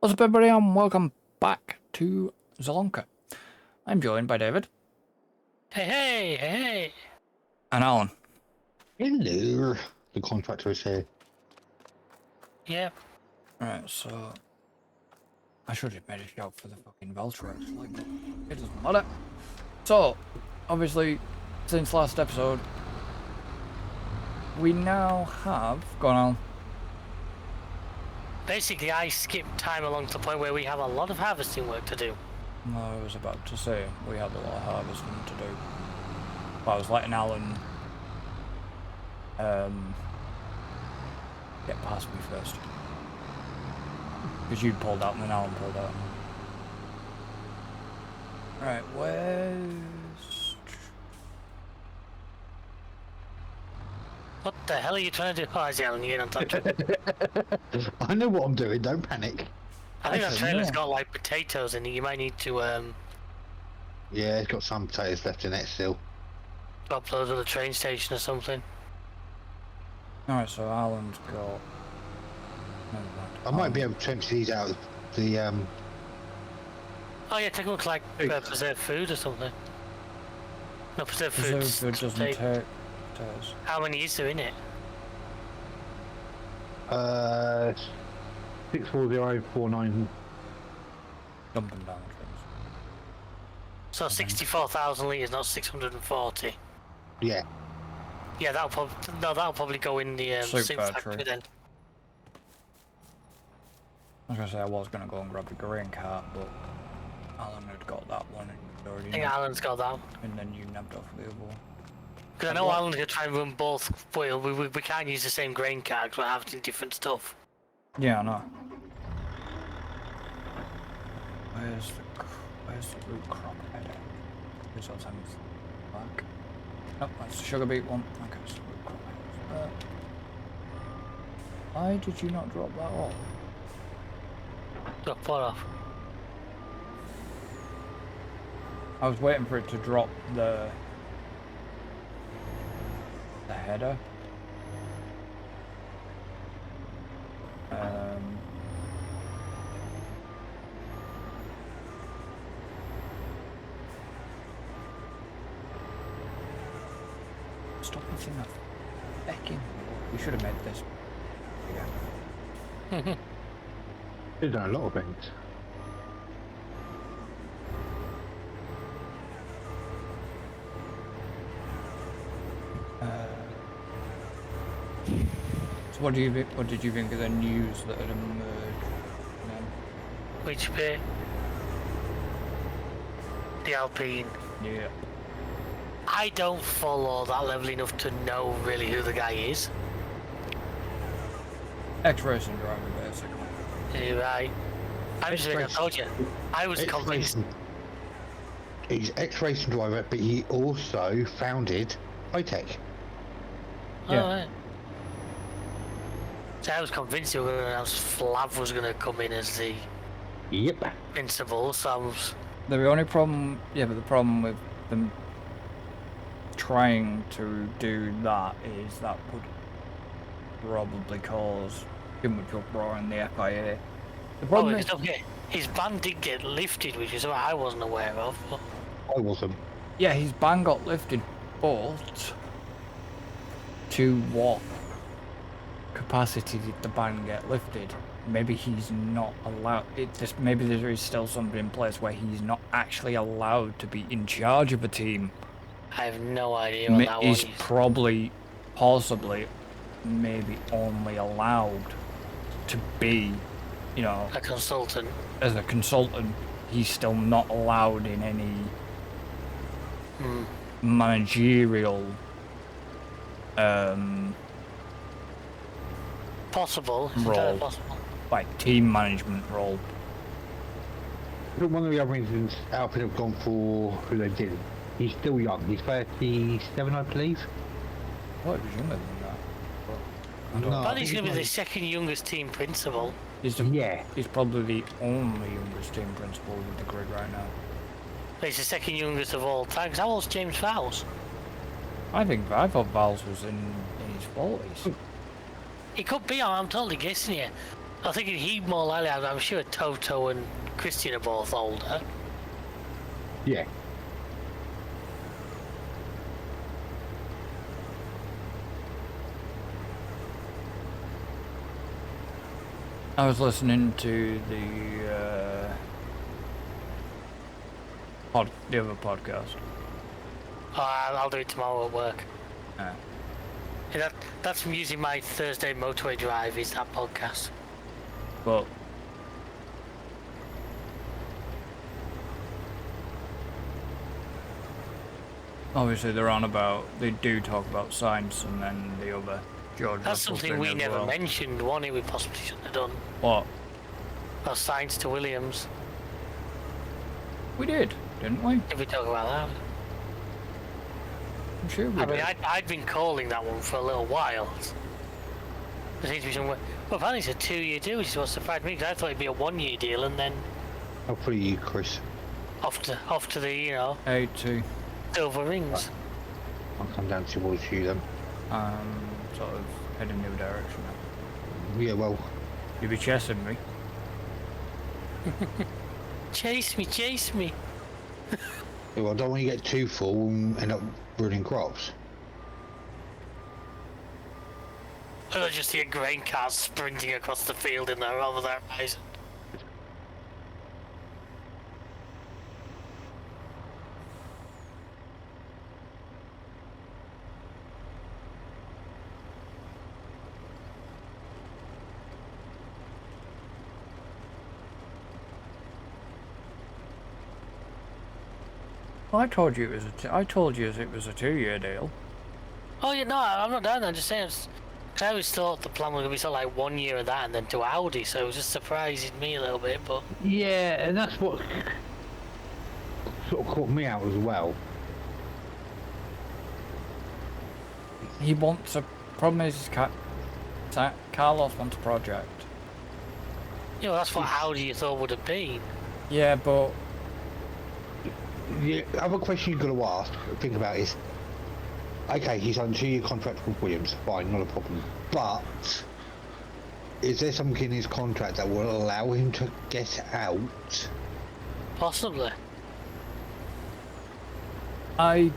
What's up, everybody, and welcome back to Zielonka. I'm joined by David. Hey. And Alan. Hello. The contractor is here. Yeah. Alright, so... I should have made a shout for the fucking Veltro, like, but it doesn't matter. So, obviously, since last episode, we now have gone on. Basically, I skipped time along to the point where we have a lot of harvesting work to do. I was about to say, we had a lot of harvesting to do. But I was letting Alan get past me first. Because you pulled out and then Alan pulled out. Alright, where's... What the hell are you trying to do? Oh, Alan, you're on top of it. I know what I'm doing, don't panic. I think that Actually, trailer's no. got like potatoes in it. You might need to Yeah, it's got some potatoes left in it still. upload to the train station or something. Alright, so Alan's got... Never mind. I might be able to empty these out of the Oh yeah, take a look like preserved food or something. No, preserved food. Preserved food doesn't take potatoes. How many is there in it? 64049. Dumping down things. So 64,000 litres, not 640. Yeah. Yeah, that'll probably go in the Soup soup factory. factory then. I was gonna say I was gonna go and grab the grain cart, but Alan had got that one and you'd already I think nabbed- Alan's got that. and then you nabbed off the other one. Because I know Alan's going to try and run both. Well, we can't use the same grain card because we're having different stuff. Yeah, I know. Where's the root crop header? Where's that thing? Back. Nope, that's the sugar beet one. Okay, it's the root crop header. Why did you not drop that off? Drop what off? I was waiting for it to drop the header. Stop missing that fucking. We should have made this bigger. They've done a lot of things. So what did you think of the news that had emerged? Which bit? The Alpine. Yeah. I don't follow that level enough to know really who the guy is. Ex-racing driver, basically. You're right. I'm just like I told you. I was convinced. He's ex-racing driver, but he also founded High-Tech. Yeah. Alright. So I was convinced you were going to announce Flav was going to come in as the Yep. principal, so I was... The only problem, but the problem with them trying to do that is that would probably cause too much uproar in the FIA. The problem is, his ban did get lifted, which is something I wasn't aware of. But... I wasn't. yeah, his ban got lifted, but to what capacity did the ban get lifted? Maybe he's not allowed. Maybe there is still something in place where he's not actually allowed to be in charge of a team. I have no idea what that He's one is. probably, possibly, maybe only allowed to be, you know, A consultant. as a consultant. He's still not allowed in any managerial Possible. It's Role. entirely possible. like team management role. One of the other reasons Alpine have gone for who they did. He's still young. He's 37, I believe. What was younger than that? But I don't No. know. But he's going to be the second youngest team principal. He's probably the only youngest team principal with the grid right now. But he's the second youngest of all time. 'Cause how old's James Fowles? I thought Valls was in his 40s. He could be. I'm totally guessing here. I think he more likely. I'm sure Toto and Christian are both older. Yeah. I was listening to the other podcast. I'll do it tomorrow at work. Uh, Yeah, that's from using my Thursday motorway drive. Is that podcast? but obviously they do talk about science, and then the other George That's Russell something thing we as never well. mentioned. One we possibly shouldn't have done. What? About science to Williams. We did, didn't we? Did we talk about that? I'm sure we I did. mean, I'd been calling that one for a little while. There seems to be some. Well, apparently it's a 2-year deal, which is what surprised me because I thought it'd be a 1-year deal and then Hopefully you, Chris. off to the A2, silver rings. I'll come down towards you then. sort of heading new direction now. Yeah, well, You'll be chasing me. Chase me, chase me. I don't want you to get too full and end up ruining crops. I just see a grain cart sprinting across the field in there over that horizon. Well, I told you it was I told you it was a 2-year deal. Oh yeah, no, I'm not down there. I'm just saying. I always thought the plan was gonna be sort of like 1 year of that and then to Audi, so it was just surprising me a little bit. But Yeah, and that's what sort of caught me out as well. He wants a problem is Carlos wants a project. you know, that's what Audi you thought would have been. Yeah, but The other question you've got to ask, think about is, okay, he's on a 2-year contract with Williams, fine, not a problem. But is there something in his contract that will allow him to get out? Possibly. I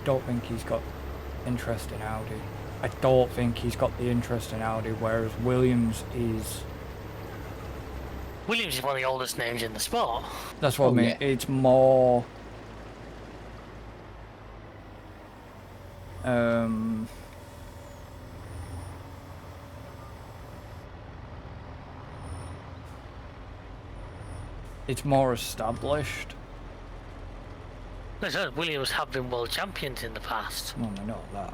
don't think he's got interest in Audi. I don't think he's got the interest in Audi, whereas Williams is. Williams is one of the oldest names in the sport. That's what I mean. yeah. It's more. It's more established. Listen, Williams have been world champions in the past. Well, I know that.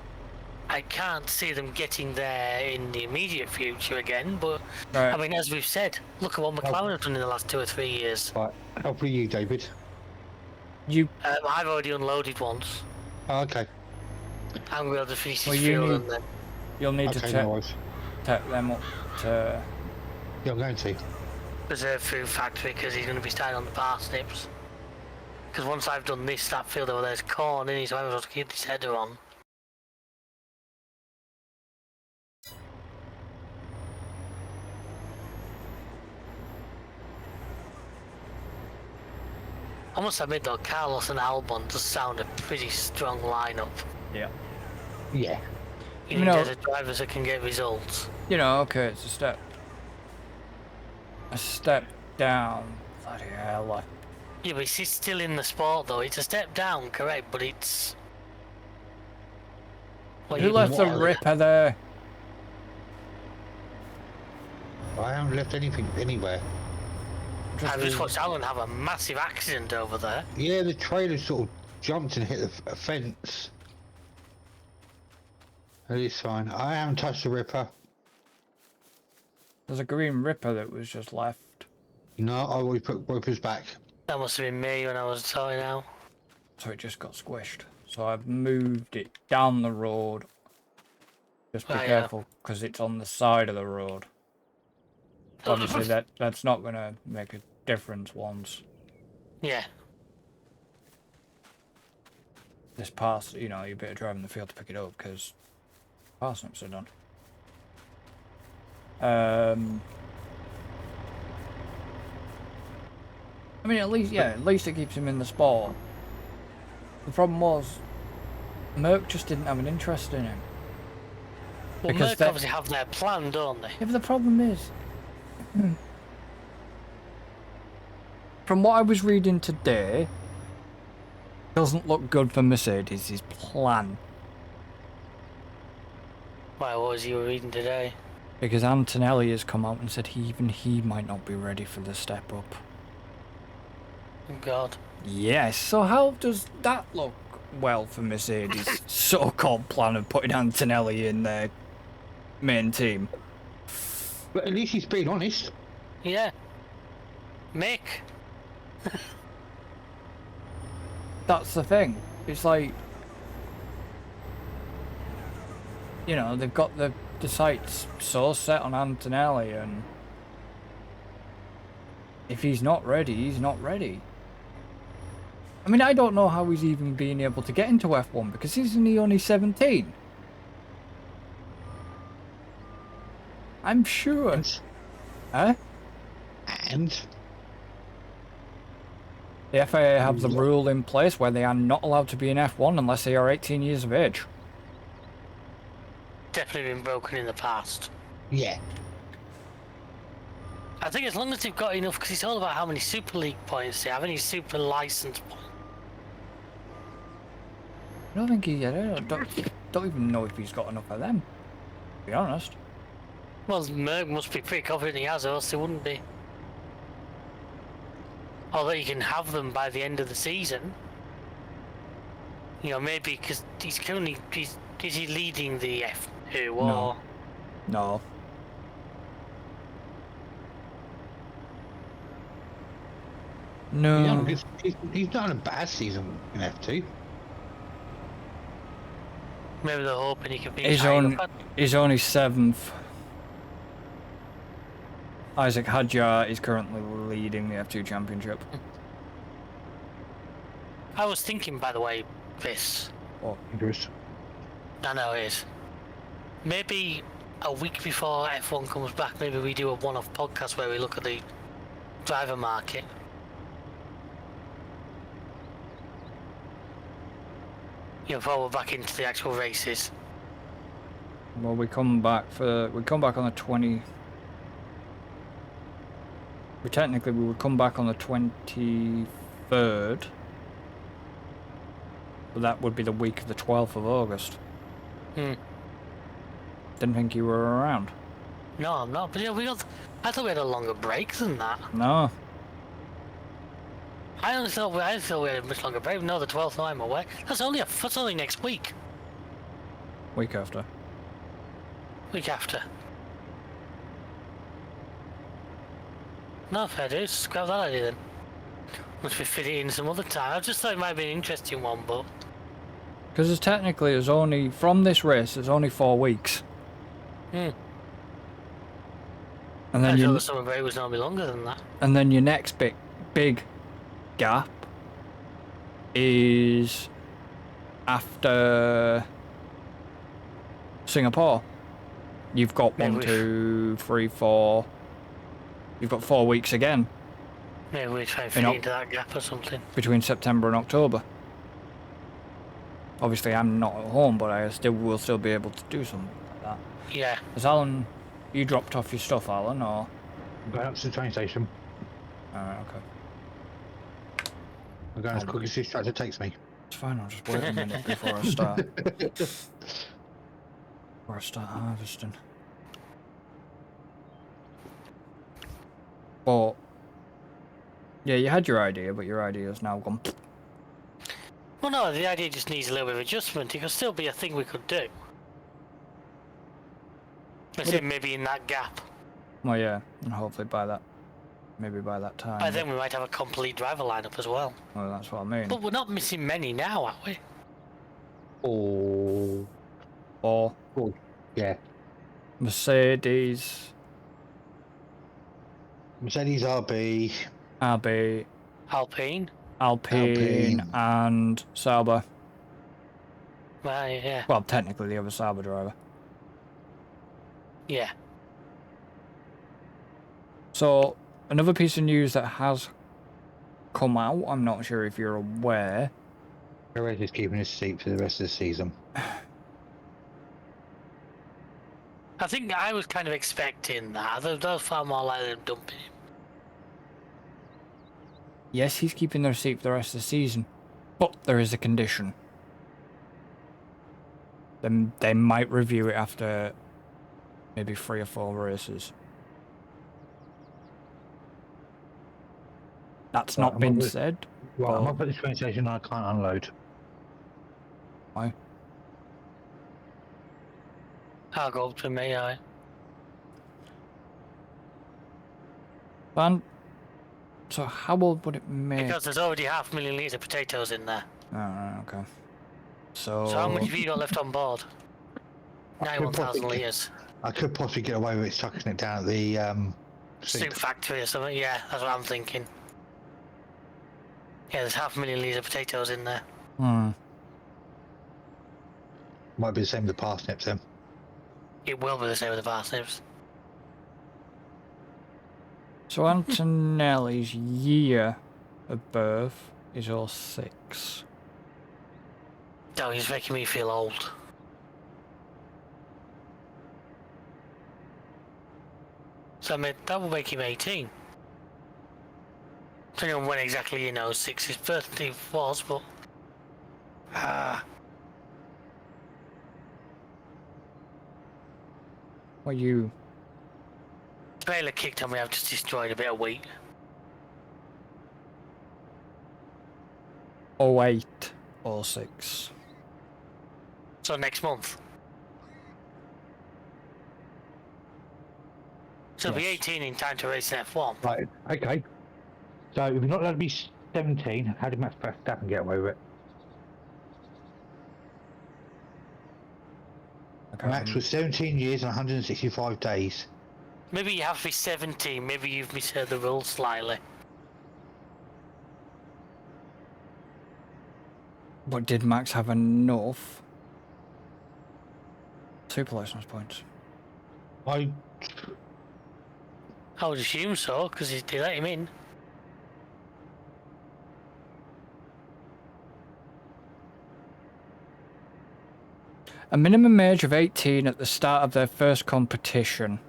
I can't see them getting there in the immediate future again, but Right. I mean, as we've saad, look at what McLaren have done in the last 2 or 3 years. Right, hopefully you, David. You I've already unloaded once. Oh, okay. I'm going to be able to finish Well, this you field need- and then you'll need Okay, to no worries. take them up to. Yeah, I'm going to. reserve food factory because he's going to be starting on the parsnips. Because once I've done this, that field over there's corn in it, so I'm going to keep this header on. I must admit though, Carlos and Albon does sound a pretty strong lineup. Yeah. Yeah. You You need know- other drivers that can get results. You know, okay, it's a step. A step down. Bloody hell. Yeah, but it's still in the sport though. It's a step down, correct, but it's... Well, Who you- left the what? ripper there? I haven't left anything anywhere. I've just watched Alan have a massive accident over there. Yeah, the trailer sort of jumped and hit the fence. It is fine. I haven't touched the ripper. There's a green ripper that was just left. No, I already put rippers back. That must have been me when I was sorting out. So it just got squished. So I've moved it down the road. Just be Oh, yeah. careful, because it's on the side of the road. Obviously that's not going to make a difference once Yeah. this pass, you know, you better drive in the field to pick it up, because parsnips are done. I mean, at least it keeps him in the sport. The problem was, Merck just didn't have an interest in him. Well, Because Merck obviously have their plan, don't they? Yeah, but the problem is, from what I was reading today, doesn't look good for Mercedes, his plan. Why, what was you reading today? Because Antonelli has come out and said even he might not be ready for the step up. Oh, God. Yes, so how does that look well for Mercedes' so-called plan of putting Antonelli in their main team? But at least he's being honest. Yeah. Mick. That's the thing. It's like, you know, they've got the sights so set on Antonelli, and if he's not ready, he's not ready. I mean, I don't know how he's even being able to get into F1 because isn't he only 17? I'm sure. Huh? And The FIA have the rule in place where they are not allowed to be in F1 unless they are 18 years of age. Definitely been broken in the past. yeah, I think as long as they've got enough, because it's all about how many Super League points they have, any Super License points. I don't think he. I don't even know if he's got enough of them. To be honest. Well, Merck must be pretty confident he has, or else he wouldn't be. Although you can have them by the end of the season. You know, maybe because he's currently. Is he leading the F2 or. No. No. No. he's done a bad season in F2. Maybe they're hoping he could be. He's only 7th. Isaac Hadjar is currently leading the F2 championship. I was thinking, by the way, this. What? Bruce. I know it is. Maybe a week before F1 comes back, maybe we do a one-off podcast where we look at the driver market. You know, before we're back into the actual races. Well, we come back on the 20. We would come back on the 23rd. But that would be the week of the 12th of August. Hmm. Didn't think you were around. No, I'm not. But yeah, I thought we had a longer break than that. No. I thought we had a much longer break. No, the 12th, no, I'm away. That's only next week. Week after. Week after. No, fair dues. Scrap that idea then. Must be fit it in some other time. I just thought it might be an interesting one, but... Because there's only, from this race, there's only 4 weeks. Hmm. And I then thought the summer break was normally longer than that. And then your next big gap is after Singapore. You've got Maybe 1, 2, 3, 4. You've got 4 weeks again. Maybe we try and fit into that gap or something. Between September and October. Obviously, I'm not at home, but I will still be able to do something like that. Yeah. Has Alan, you dropped off your stuff, Alan, or? I'm going up to the train station. Alright, okay. I'm going as quick as this tractor takes me. It's fine, I'll just wait a minute before I start. Before I start harvesting. But yeah, you had your idea, but your idea's now gone. Well, no, the idea just needs a little bit of adjustment. It could still be a thing we could do. I say maybe in that gap. Well, yeah, and hopefully by that time. By then we might have a complete driver lineup as well. Well, that's what I mean. But we're not missing many now, are we? Oh. Or Yeah. Mercedes, RB. Alpine. Alpine, and Sauber. Right, yeah. Well, technically the other Sauber driver. Yeah. So, another piece of news that has come out, I'm not sure if you're aware. Perez is keeping his seat for the rest of the season. I think I was kind of expecting that. That was far more likely than dumping him. Yes, he's keeping their seat for the rest of the season, but there is a condition. Then they might review it after maybe 3 or 4 races. That's not been said. Right, I'm up at the train station and I can't unload. Why? I'll go up to me, aye. And so how old would it make? Because there's already 500,000 litres of potatoes in there. Oh, right, okay. So So how much have you got left on board? 91,000 litres. I could possibly get away with it, chucking it down at the Soup factory or something, yeah, that's what I'm thinking. Yeah, there's 500,000 litres of potatoes in there. Might be the same with the parsnips then. It will be the same with the parsnips. So Antonelli's year of birth is 06. Oh, he's making me feel old. So I mean, that will make him 18. Depending on when exactly, 6 his birthday was, but... What you? Baylor kicked on me, I've just destroyed a bit of wheat. 08, 06. So next month. So he'll be Yes. 18 in time to race in F1. Right, okay. So if you're not allowed to be 17, how did Max Verstappen get away with it? Okay. Max was 17 years and 165 days. Maybe you have to be 17, maybe you've misheard the rules slightly. But did Max have enough super license points? I would assume so, because they let him in. A minimum age of 18 at the start of their first competition,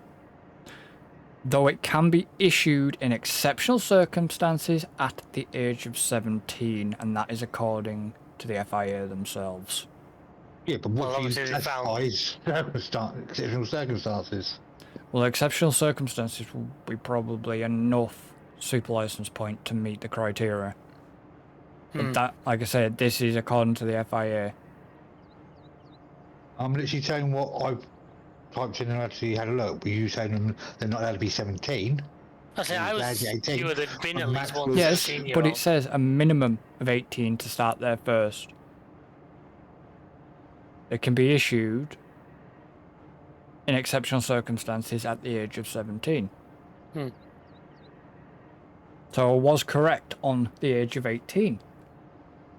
though it can be issued in exceptional circumstances at the age of 17, and that is according to the FIA themselves. yeah, but what Well, do you obviously they found- classify as exceptional circumstances? Well, exceptional circumstances will be probably enough super license point to meet the criteria. But that, like I said, this is according to the FIA. I'm literally saying what I've typed in and actually had a look. Were you saying they're not allowed to be 17? I say I was 18. you would have been at least one Yes, 16-year-old. but it says a minimum of 18 to start there first. It can be issued in exceptional circumstances at the age of 17. So I was correct on the age of 18.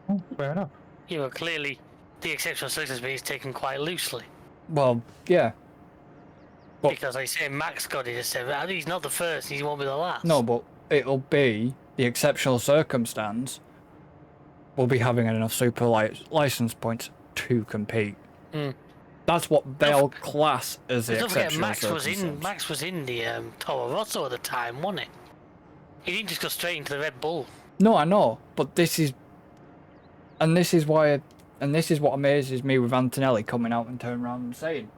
Oh, fair enough. You were clearly the exceptional circumstances taken quite loosely. Well, yeah. But Because I say Max got it at 7. He's not the first, he won't be the last. no, but it'll be the exceptional circumstance. We'll be having enough super license points to compete. That's what they'll class as the Don't forget, exceptional circumstance. Max was in the Toro Rosso at the time, wasn't he? He didn't just go straight into the Red Bull. No, I know, but this is what amazes me with Antonelli coming out and turning around and saying,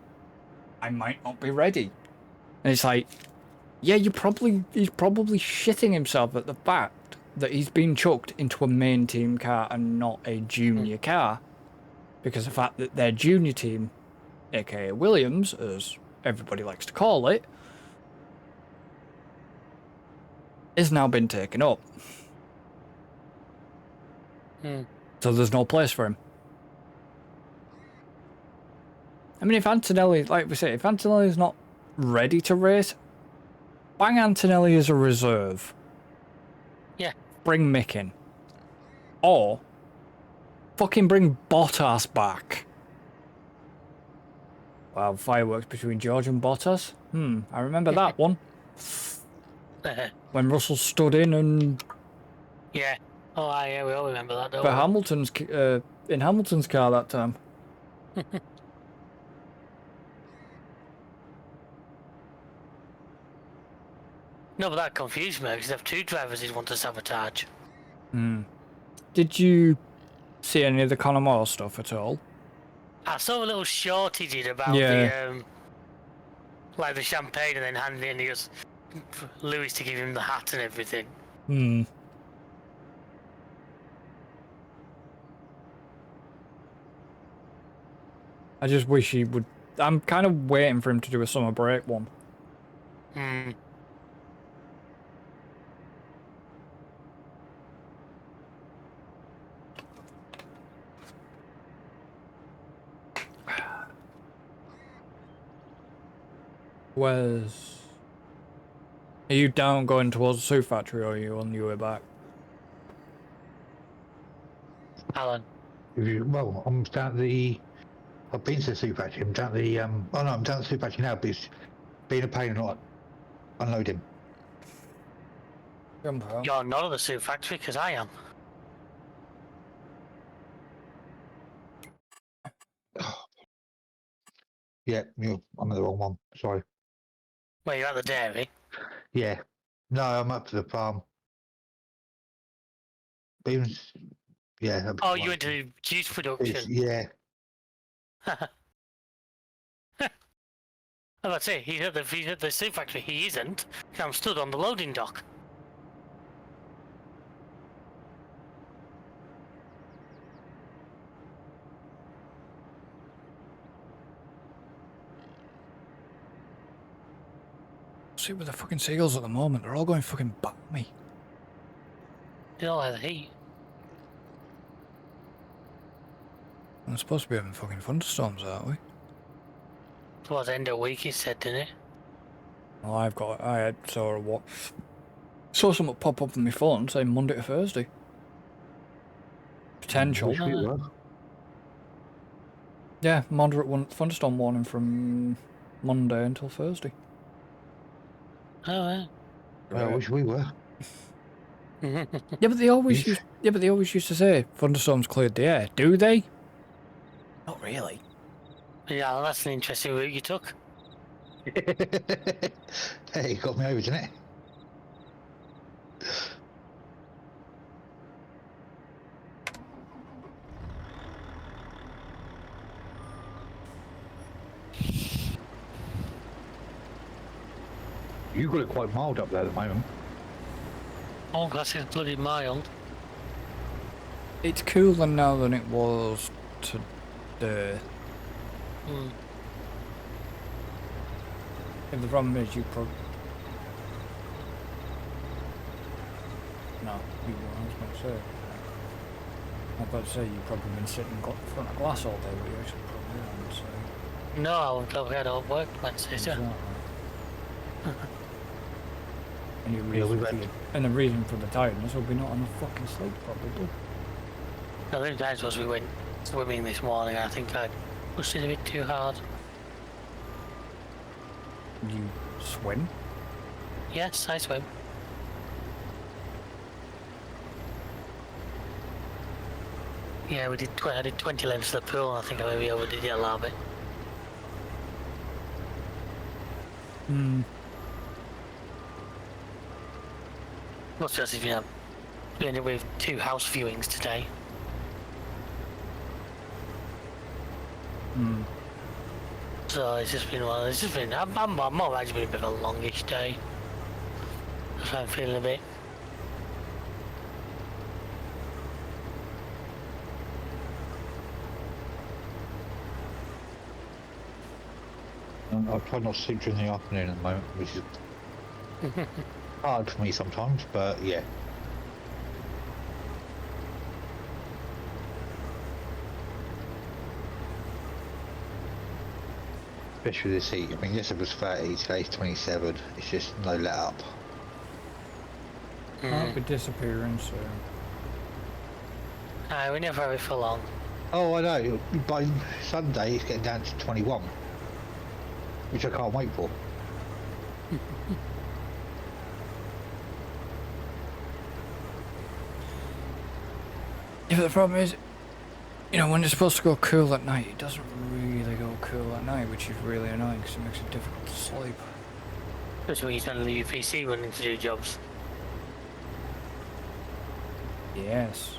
I might not be ready. And it's like, yeah, he's probably shitting himself at the fact that he's been chucked into a main team car and not a junior car. Because the fact that their junior team, aka Williams, as everybody likes to call it, has now been taken up. So there's no place for him. I mean, if Antonelli, like we say, if Antonelli's not ready to race, bang Antonelli as a reserve. Yeah. Bring Mick in. Or fucking bring Bottas back. Wow, fireworks between George and Bottas. I remember that one. when Russell stood in and Yeah. Oh, yeah, we all remember that, don't for we? Hamilton's in Hamilton's car that time. No, but that confused me because they have two drivers he'd want to sabotage. Did you see any of the Conor Moore stuff at all? I saw a little short he did about Yeah. the like the champagne and then handing it in. He goes, Lewis to give him the hat and everything. I just wish he would. I'm kind of waiting for him to do a summer break one. Hmm. Where's... Are you down going towards the Sue factory or are you on your way back? Alan. Well, I'm down at the. I've been to the super factory. I'm down at the. Oh no, I'm down at the super factory now. But it's been a pain in not unloading. Jump out. You're not at the suit factory because I am. Yeah, I'm at the wrong one. Sorry. Well, you're at the dairy. Yeah. No, I'm up to the farm. Beans. Yeah. that'd be Oh, fine. you went to juice production. Yeah. I was about to say, he's at the suit factory. He isn't. I'm stood on the loading dock. See with the fucking seagulls at the moment, they're all going fucking balmy. They all have the heat. We're supposed to be having fucking thunderstorms, aren't we? Towards the end of the week, he said, didn't it? Well, saw something pop up on my phone saying Monday to Thursday. Potential. Wish we were. Yeah, moderate thunderstorm warning from Monday until Thursday. Oh, yeah. I wish we were. Yeah, but they always used to say thunderstorms cleared the air. Do they? Not really. Yeah, well, that's an interesting route you took. Hey, you got me over, didn't it? You got it quite mild up there at the moment. Oh, that's bloody mild. It's cooler now than it was today. Hmm. If the problem is you probably... No, you were, I was going to say. I was about to say you've probably been sitting in front of glass all day, but you actually probably haven't, so... No, I won't go ahead of work Wednesday, so. Exactly. And, and the reason for the tiredness will be not enough fucking sleep, probably. The only times was we went swimming this morning. I think I pushed it a bit too hard. You swim? Yes, I swim. Yeah, we did. I did 20 lengths of the pool, and I think I maybe overdid it a little bit. Hmm. Not just if you know, we ended with 2 house viewings today. Hmm. So it's just been one. It's just been. I'm alright. It's been a bit of a longish day. That's why I'm feeling a bit. I try not to sleep during the afternoon at the moment, which is hard for me sometimes, but yeah. Especially this heat. I mean, yesterday was 30, today's 27. It's just no let up. I'll be disappearing soon. We never have it for long. Oh, I know. By Sunday, it's getting down to 21. Which I can't wait for. Yeah, the problem is, you know, when it's supposed to go cool at night, it doesn't really go cool at night, which is really annoying because it makes it difficult to sleep. Especially when you're trying to leave your PC running to do jobs. Yes.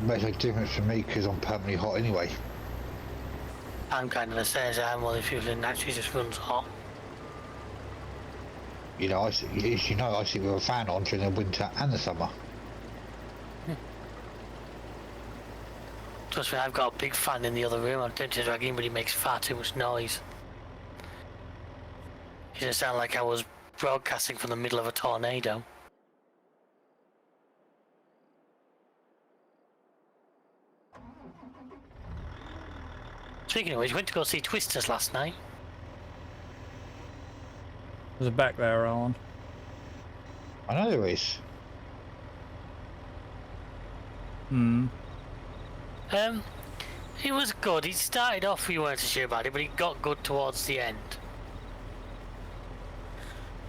Makes a difference for me because I'm permanently hot anyway. I'm kind of the same as I am, well, if you naturally just runs hot. You know, I sit with a fan on during the winter and the summer. Trust me, I've got a big fan in the other room. I'm tempted to drag in, but he makes far too much noise. It just sound like I was broadcasting from the middle of a tornado. Speaking of which, we went to go see Twisters last night. There's a back there, Alan. I know there is. Hmm. It was good. It started off, we weren't so sure about it, but it got good towards the end.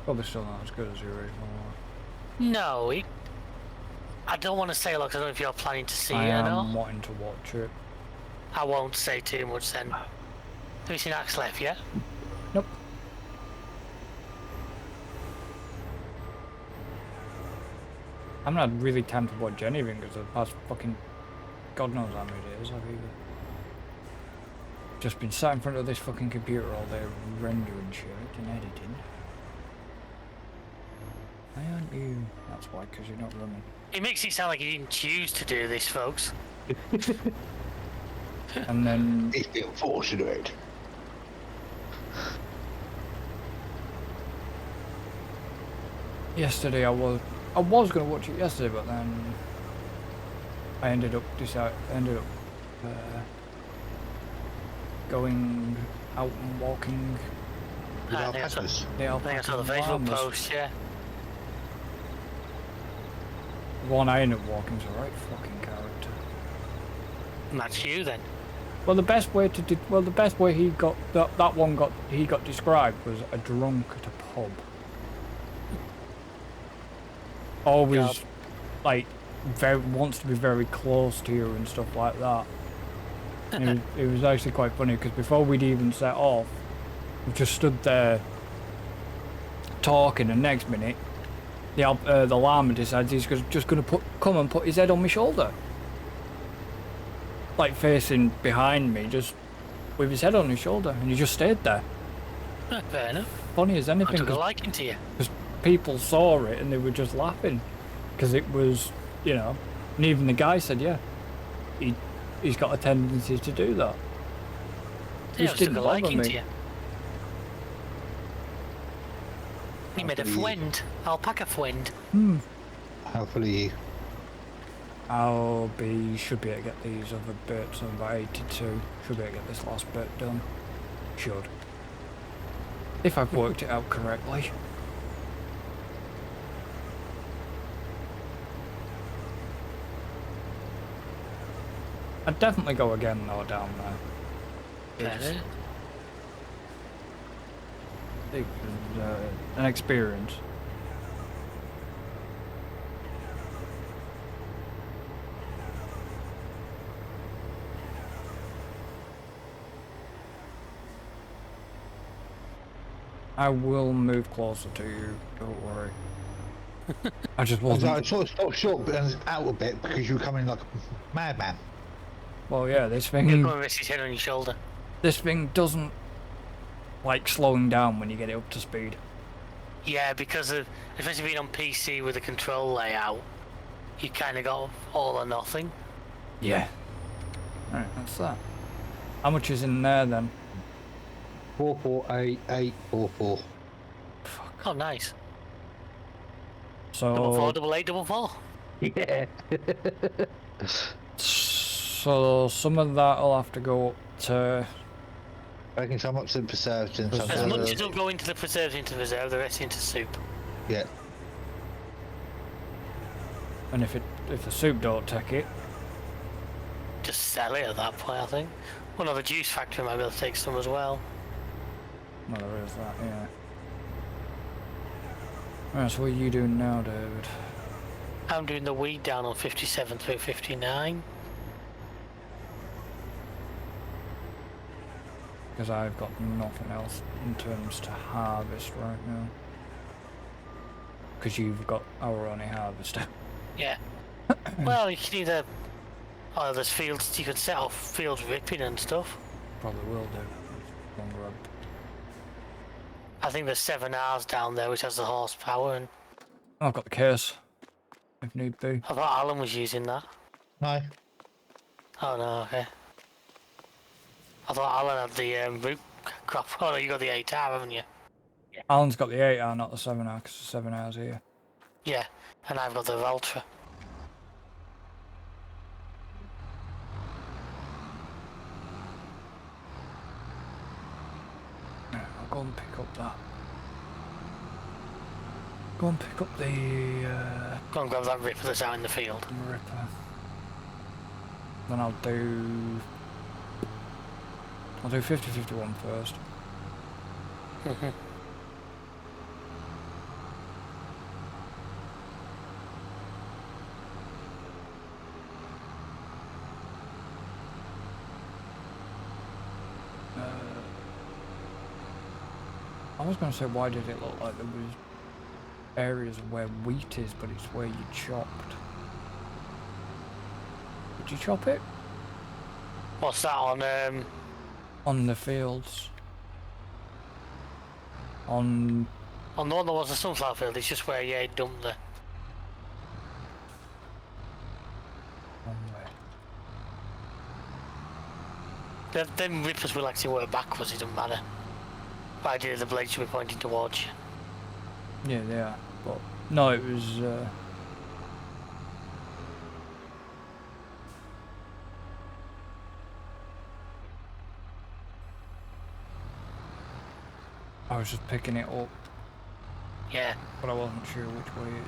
Probably still not as good as the original one. No, I don't want to say a lot because I don't know if you're planning to see I it or am not. wanting to watch it. I won't say too much then. Have you seen Axe Left yet? Nope. I'm not really time to watch anything because the past fucking God knows how many days I've either just been sat in front of this fucking computer all day rendering shit and editing. Why aren't you? That's why, because you're not running. It makes it sound like you didn't choose to do this, folks. And then He's being forced to do it. yesterday I was gonna watch it yesterday, but then I ended up going out and walking. With I our think I saw- peppers. The I think I saw the alpaca Facebook llamas. post, yeah. The one I ended up walking was a right fucking character. That's you then. Well, the best way he got that one got described was a drunk at a pub. Always, God. like, wants to be very close to you and stuff like that. And it was actually quite funny because before we'd even set off, we just stood there talking, and next minute, the llama decides he's just going to come and put his head on my shoulder. Like facing behind me, just with his head on his shoulder, and he just stayed there. Fair enough. Funny as I anything, took a liking to you. because people saw it and they were just laughing, because it was, you know, and even the guy said, yeah, he's got a tendency to do that. Yeah, I Just took didn't a bother liking me. to you. He made a friend. Alpaca friend. Hopefully, Should be able to get these other bits on about 82. Should be able to get this last bit done. Should. If I've worked it out correctly. I'd definitely go again though down there. Fair enough. It was an experience. I will move closer to you, don't worry. I just I was wasn't. like, sort of stopped short and out a bit because you were coming like a madman. Well, yeah, this You're thing going to rest his head on your shoulder. doesn't like slowing down when you get it up to speed. Yeah, because of, especially being on PC with the control layout, you kind of got all or nothing. Yeah. Right, that's that. How much is in there then? 448844. Oh, nice. So, 44844. Yeah. so some of that will have to go up to. I reckon some up to the preserves and some As to much the... as will go into the preserves into reserve, the rest into soup. Yeah. And if the soup don't take it, Just sell it at that point, I think. Well, no, the juice factory might be able to take some as well. well, there is that, yeah. Right, so what are you doing now, David? I'm doing the weed down on 57 through 59. Because I've got nothing else in terms to harvest right now. Because you've got our only harvester. Yeah. Well, you can either... Oh, there's fields, you can set off fields ripping and stuff. Probably will do. Longer up. I think there's 7 hours down there which has the horsepower, and I've got the case, if need be. I thought Alan was using that. No. Oh no, okay. I thought Alan had the root crop. Oh no, you got the 8 hour, haven't you? Alan's got the 8 hour, not the 7 hour, because the 7 hours here. Yeah, and I've got the Ultra. Yeah, I'll go and pick up that. Go and pick up the Go and grab that ripper that's out in the field. ripper. Then I'll do 50-51 first. I was going to say, why did it look like there was areas where wheat is, but it's where you chopped. Did you chop it? What's that on? On the fields. On On the one that was the sunflower field, it's just where you dumped the... where? Them rippers will actually work backwards, it doesn't matter. But ideally the blade should be pointing towards you. Yeah, they are. But no, it was. I was just picking it up, Yeah. but I wasn't sure which way it.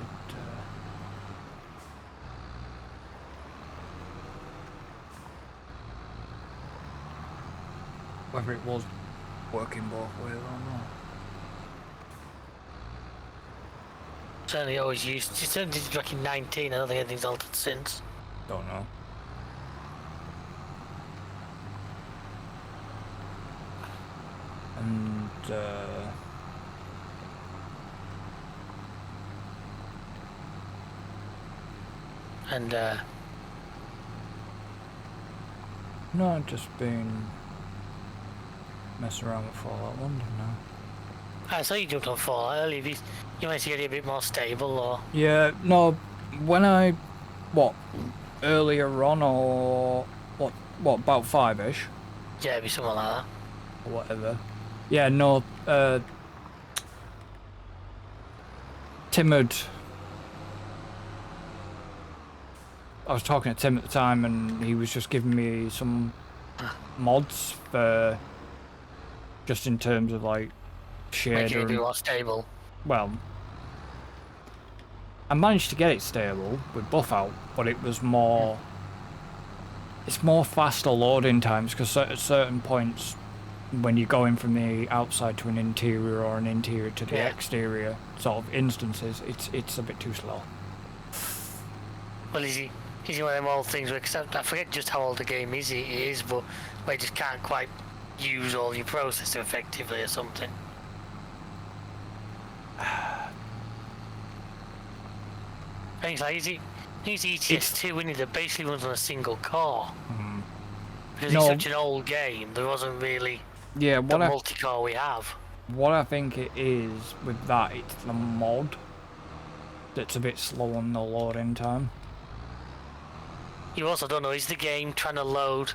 Whether it was working both ways or not. Certainly always used. She certainly did back in 19. I don't think anything's altered since. Don't know. And no, I've just been messing around with Fallout London now. I saw you jumped on Fallout earlier. You managed to get it a bit more stable, or... Yeah, no, when I, earlier on, or about 5-ish, Yeah, it'd be something like that. or whatever. Yeah, no, Tim had, I was talking to Tim at the time, and he was just giving me some mods for, just in terms of like Making it a shader. bit more stable. Well, I managed to get it stable with buff out, but it was more. It's more faster loading times because at certain points, when you're going from the outside to an interior or an interior to the exterior sort of instances, it's a bit too slow. Well, is he one of them old things where, 'cause I forget just how old the game is, but where you just can't quite use all your processor effectively or something. I think it's like, he's ETS2, isn't it? That basically runs on a single core. Because it's such an old game, there wasn't really the multi-core we have. What I think it is with that, it's the mod that's a bit slow on the loading time. You also don't know, is the game trying to load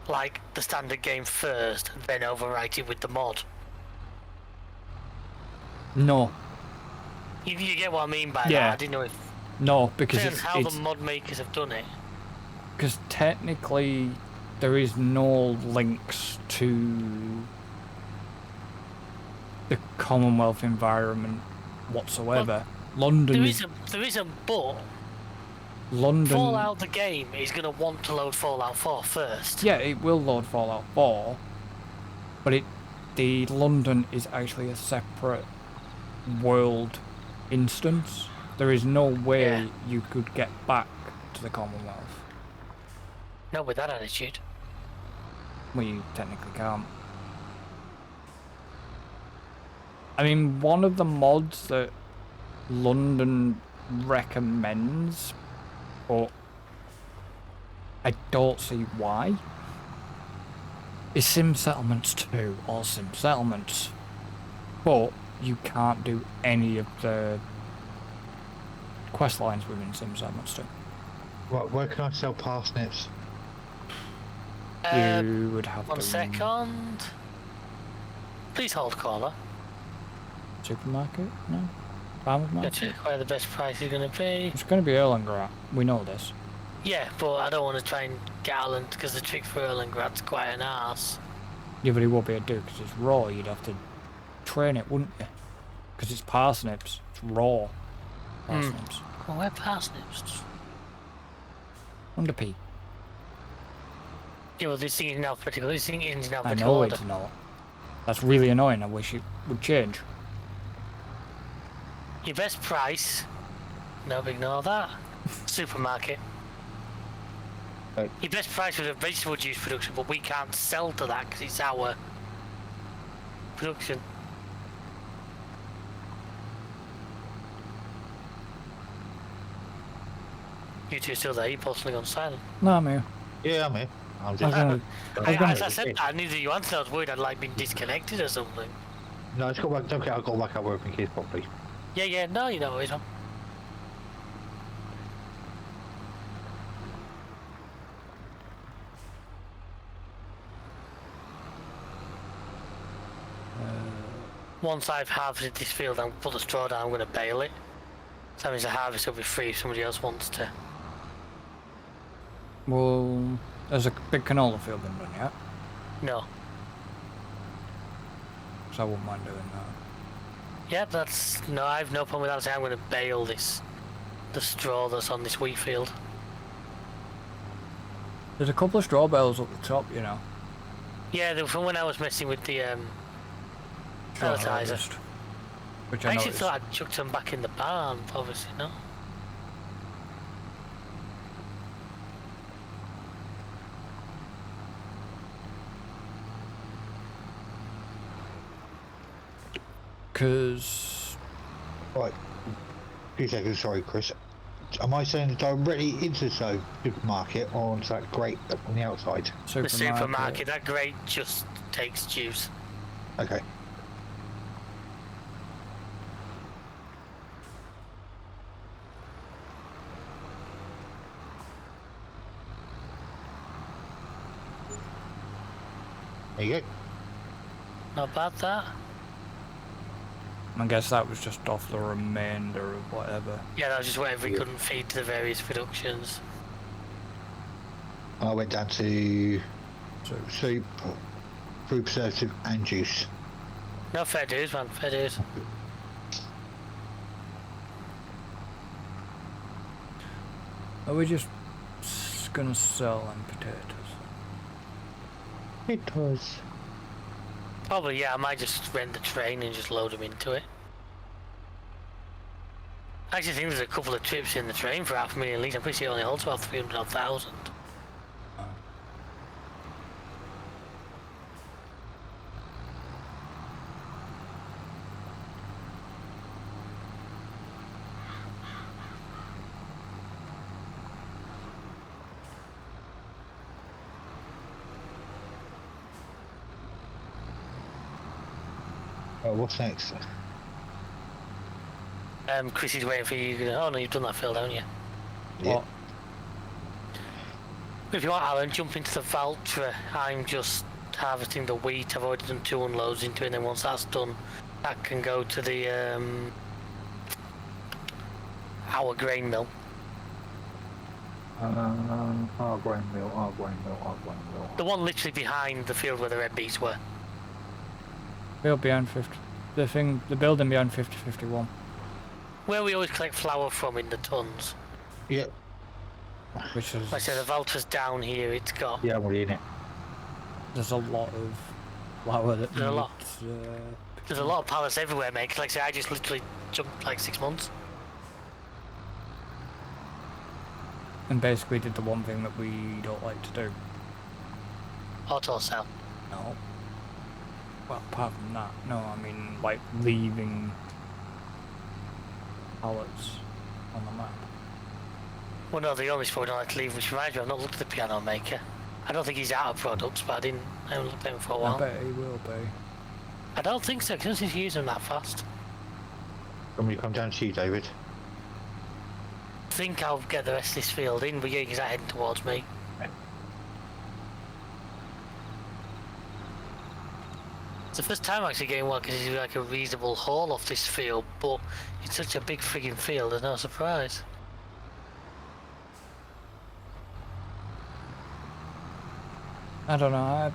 like the standard game first, and then overwrite it with the mod? No. You get what I mean by that? I didn't know if... No, because Depends how the mod makers have done it. Because technically, there is no links to the Commonwealth environment whatsoever. Well, London there is a but. London. Fallout the game is going to want to load Fallout 4 first. Yeah, it will load Fallout 4, but the London is actually a separate world instance. There is no way you could get back to the Commonwealth. Not with that attitude. Well, you technically can't. I mean, one of the mods that London recommends, but I don't see why, is Sim Settlements 2 or Sim Settlements. But you can't do any of the quest lines within Sim Settlements 2. Right, where can I sell parsnips? You would have one to... second. Please hold caller. Supermarket? No? Farmers market? Check where the best price is going to be. It's going to be Erlengrat. We know this. Yeah, but I don't want to try and get Alan because the trick for Erlengrat's quite an arse. Yeah, but he won't be able to do because it's raw. You'd have to train it, wouldn't you? Because it's parsnips. It's raw parsnips. Well, where parsnips? Under P. Yeah, well, this thing is now critical. This thing is now I critical know order. it's not. That's really annoying. I wish it would change. Your best price. No, ignore that. Supermarket. Right. Your best price was a vegetable juice production, but we can't sell to that because it's our production. You two are still there? You possibly gone silent. No, I'm here. Yeah, I'm here. I'm I was just... gonna, As I said, I knew that you answered. I was worried I'd like been disconnected or something. No, it's got back. Okay, I've got back up where everything is properly. Yeah, no, you know it's on. Once I've harvested this field and put the straw down, I'm going to bale it. So that means the harvest will be free if somebody else wants to. well, there's a big canola field been done yet, No. so I wouldn't mind doing that. Yeah, that's... No, I have no problem with that. So I'm going to bale this. The straw that's on this wheat field. There's a couple of straw bales up the top, you know. Yeah, from when I was messing with the Straw pelletizer. harvest, which I I actually noticed. thought I'd chucked them back in the barn, obviously, no? Because Right. 2 seconds, sorry, Chris. Am I saying directly into the supermarket or onto that grate on the outside? The supermarket, that grate just takes juice. Okay. There you go. Not bad, that. I guess that was just off the remainder of whatever. Yeah, that was just whatever we couldn't feed to the various productions. I went down to So soup, food preservative and juice. No, fair dues, man, fair dues. are we just gonna sell them potatoes? It was. Probably, yeah, I might just rent the train and just load them into it. I actually think there's a couple of trips in the train for 500,000 litres. I'm pretty sure it only holds about 300,000. What's next? Chris is waiting for you. Oh no, you've done that field, haven't you? Yeah. What? If you want, Alan, jump into the Valtra. I'm just harvesting the wheat. I've already done 2 unloads into it, and then once that's done, that can go to the our grain mill. Our grain mill. The one literally behind the field where the red beets were. Build behind 50. The building behind 5051. Where we always collect flour from in the tons. Yep. Which is. Like I said, the Valtra's down here. It's got. Yeah, I'm already in it. There's a lot of flour that There's a lot. needs There's a lot of pallets everywhere, mate. 'Cause like I say, I just literally jumped like 6 months. And basically did the one thing that we don't like to do. Auto sell. No. Well, apart from that, no, I mean, like, leaving pallets on the map. Well, no, the only spot I don't like to leave, which reminds me, I've not looked at the piano maker. I don't think he's out of products, but I haven't looked at him for a while. I bet he will be. I don't think so, because I don't think he's using them that fast. When we come down to you, David. I think I'll get the rest of this field in, but yeah, because I'm heading towards me. It's the first time I'm actually getting one because it's like a reasonable haul off this field, but it's such a big frigging field, there's no surprise. I don't know,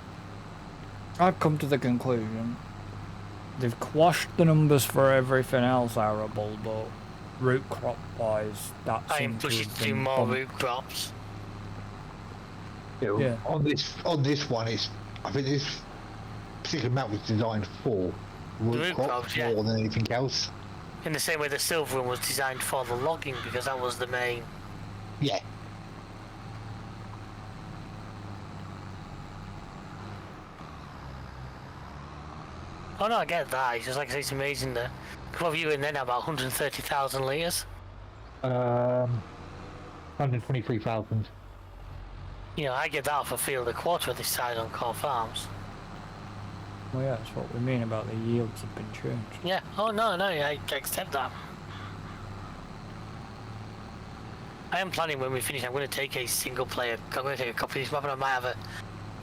I've come to the conclusion they've quashed the numbers for everything else arable, but root crop wise, that I am seems to pushing have to do been more bumped. root crops. Yeah. On this one, I think this particular map was designed for root crops more than anything else. In the same way the silver one was designed for the logging, because that was the main. Yeah. Oh no, I get that. It's just like I say, it's amazing that. What have you in there now? About 130,000 litres? 123,000. You know, I get that off a field a quarter of this size on Core Farms. Well, yeah, that's what we mean about the yields have been changed. Yeah. Oh no, yeah, I accept that. I am planning when we finish, I'm going to take a single player. I'm going to take a copy of this map and I might have a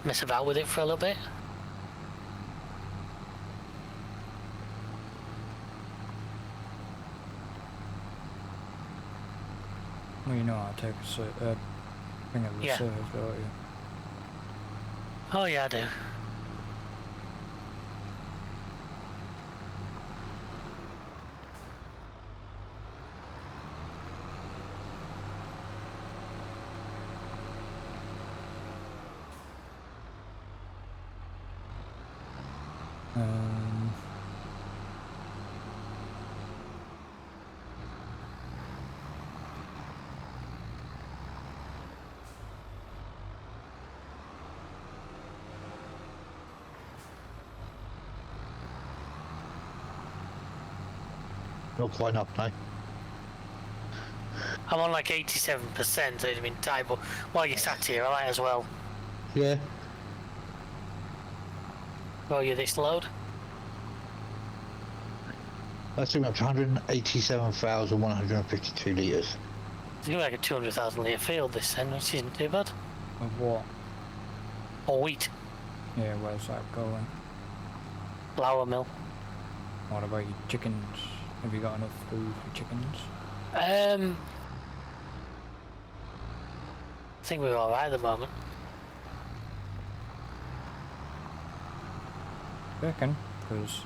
mess about with it for a little bit. Well, you know how to take a thing of the Yeah. serve, don't you? Oh yeah, I do. Not quite enough, no. I'm on like 87%, so it's been tight, but while you're sat here, I might as well Yeah. roll you this load. That's doing up to 187,152 litres. It's going to be like a 200,000 litre field this then, which isn't too bad. Of what? Or wheat. Yeah, where's that going? Flour mill. What about your chickens? Have you got enough food for chickens? I think we're alright at the moment. I reckon, because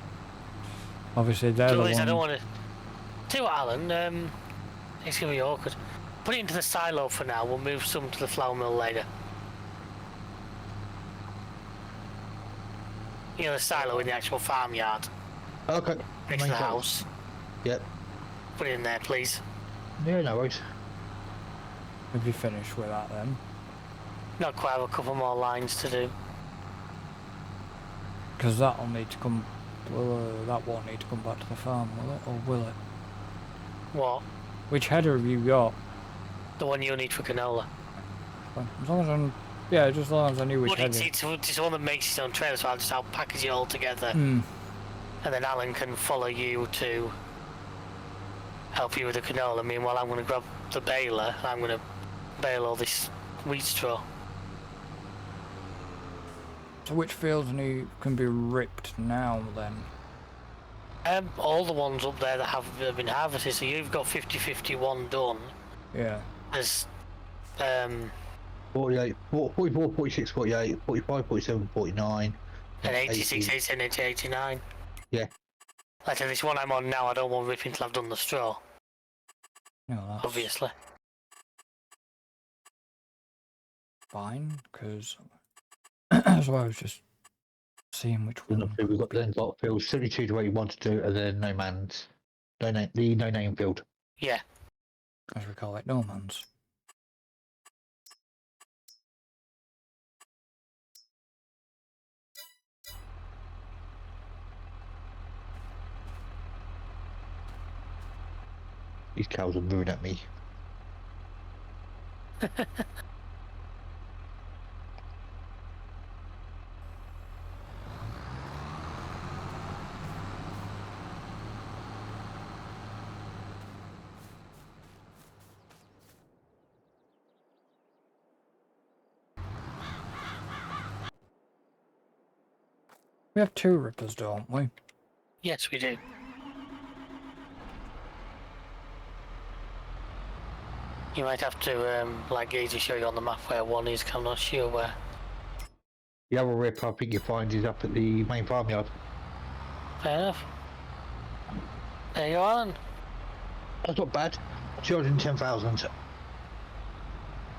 obviously they're the ones. I don't want to. Tell you what, Alan, it's going to be awkward. Put it into the silo for now, we'll move some to the flour mill later. You know, the silo in the actual farmyard. Okay. Next to the house. Yep. Put it in there, please. Yeah, no worries. Have you finished with that then? Not quite, have a couple more lines to do. Because that'll need to come. That won't need to come back to the farm, will it? Or will it? What? Which header have you got? The one you need for canola. As long as I'm. Yeah, just as long as I knew which Well, header. it's the one that makes its own trailer, so I'll package it all together. Hmm. And then Alan can follow you to help you with the canola. Meanwhile, I'm going to grab the baler and I'm going to bale all this wheat straw. So which fields can be ripped now then? All the ones up there that have been harvested. So you've got 50-51 done. Yeah. There's 48, 44, 46, 48, 45, 47, 49. and 86, 87, 89. Yeah. Like this one I'm on now, I don't want ripping till I've done the straw. No, that's Obviously. fine, because that's what I was just Seeing which one. We've got then got field 72 to where you want to do, and then no man's. No name, the no name field. Yeah. As we call it, no man's. These cows are moving at me. We have 2 rippers, don't we? Yes, we do. You might have to, like Gazy show you on the map where one is, 'cause I'm not sure where. The other rip I think you find is up at the main farmyard. Fair enough. There you are then. That's not bad. 210,000.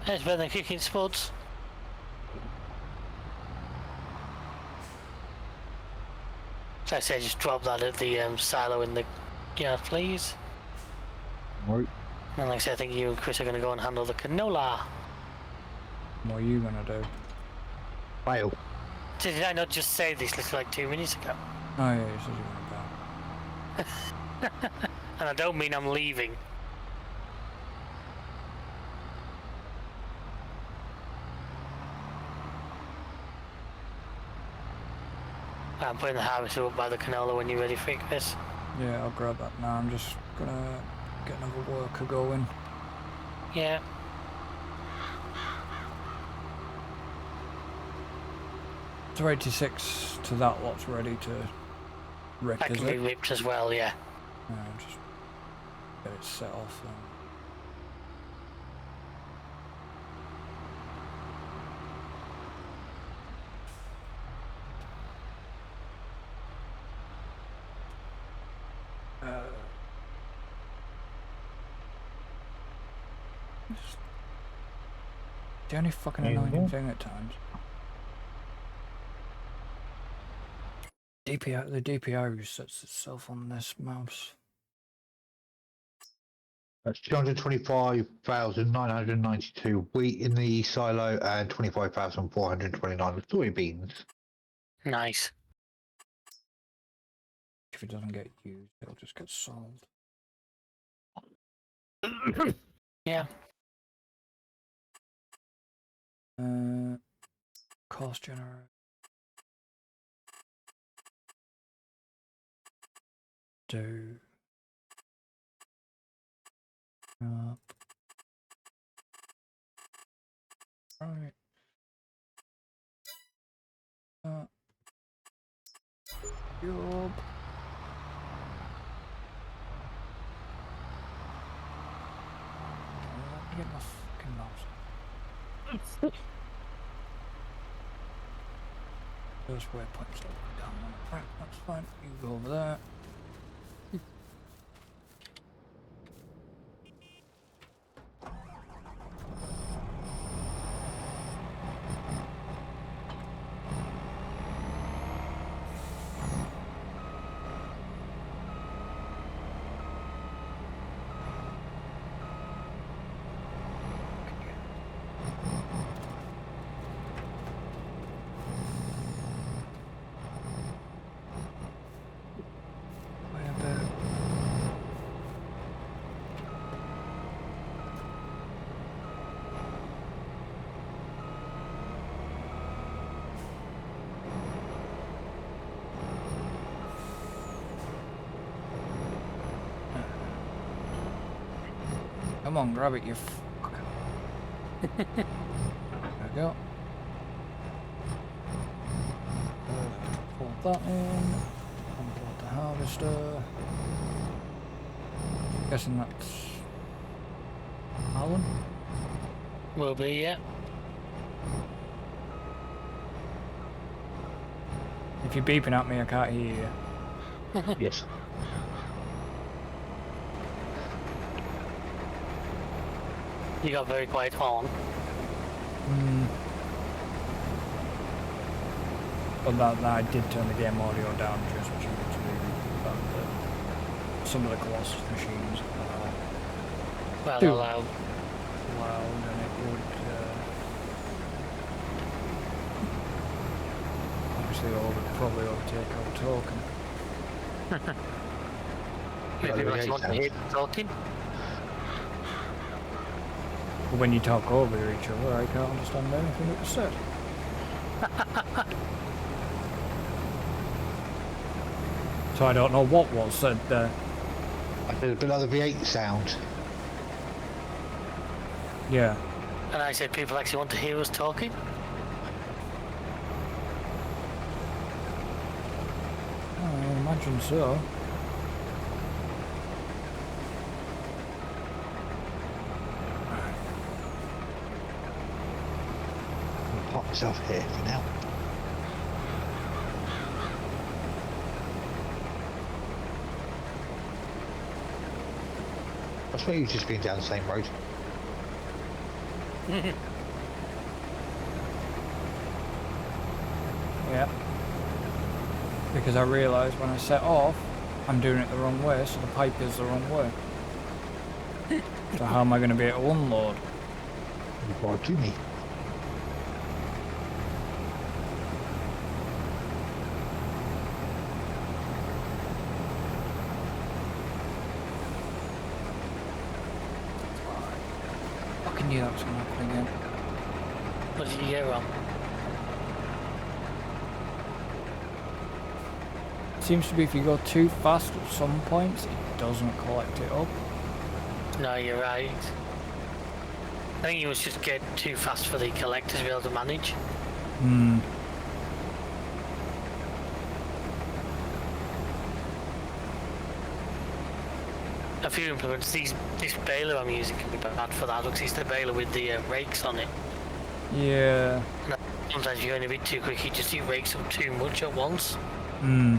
It's better than kicking spuds. So I say just drop that at the silo in the yard, please. Right. And like I said, I think you and Chris are going to go and handle the canola. What are you gonna do? Fail. Did I not just say this like 2 minutes ago? Oh yeah, you said you were gonna go. And I don't mean I'm leaving. I'm putting the harvester up by the canola when you're ready for it, Chris. Yeah, I'll grab that now. I'm just gonna get another worker going. Yeah. So 86 to that lot's ready to rip, That is can it? be ripped as well, yeah. Just get it set off then. The only fucking annoying thing at times. DPI, the DPI resets itself on this mouse. That's 225,992 wheat in the silo and 25,429 soybeans. Nice. If it doesn't get used, it'll just get sold. Yeah. Cost generator. Do. Up. Right. Job. Let me get my fucking mouse. Those waypoints all down. Right, that's fine. You go over there. Come on, grab it, you fuck. There we go. Fold that in. Unload the harvester. Guessing that's Alan. Will be, yeah. If you're beeping at me, I can't hear you. Yes. You got very quiet horn. But that I did turn the game audio down just due to the fact that some of the Colossus machines are Well, too allowed. loud, and it would obviously probably overtake our talking. Maybe people actually want to hear talking. But when you talk over each other, I can't understand anything that was said. So I don't know what was said there. I did a bit like the V8 sound. Yeah. And I said people actually want to hear us talking. I imagine so. I'll pop myself here for now. I swear you've just been down the same road. Yeah. Because I realised when I set off, I'm doing it the wrong way, so the pipe is the wrong way. So how am I going to be able to unload? Why do me? I knew that was going to happen again. What did you get wrong? Seems to be if you go too fast at some points, it doesn't collect it up. No, you're right. I think you must just get too fast for the collector to be able to manage. Hmm. A few implements, this baler I'm using can be bad for that, because it's the baler with the rakes on it. Yeah. Sometimes if you're going a bit too quick, you rakes up too much at once. Hmm.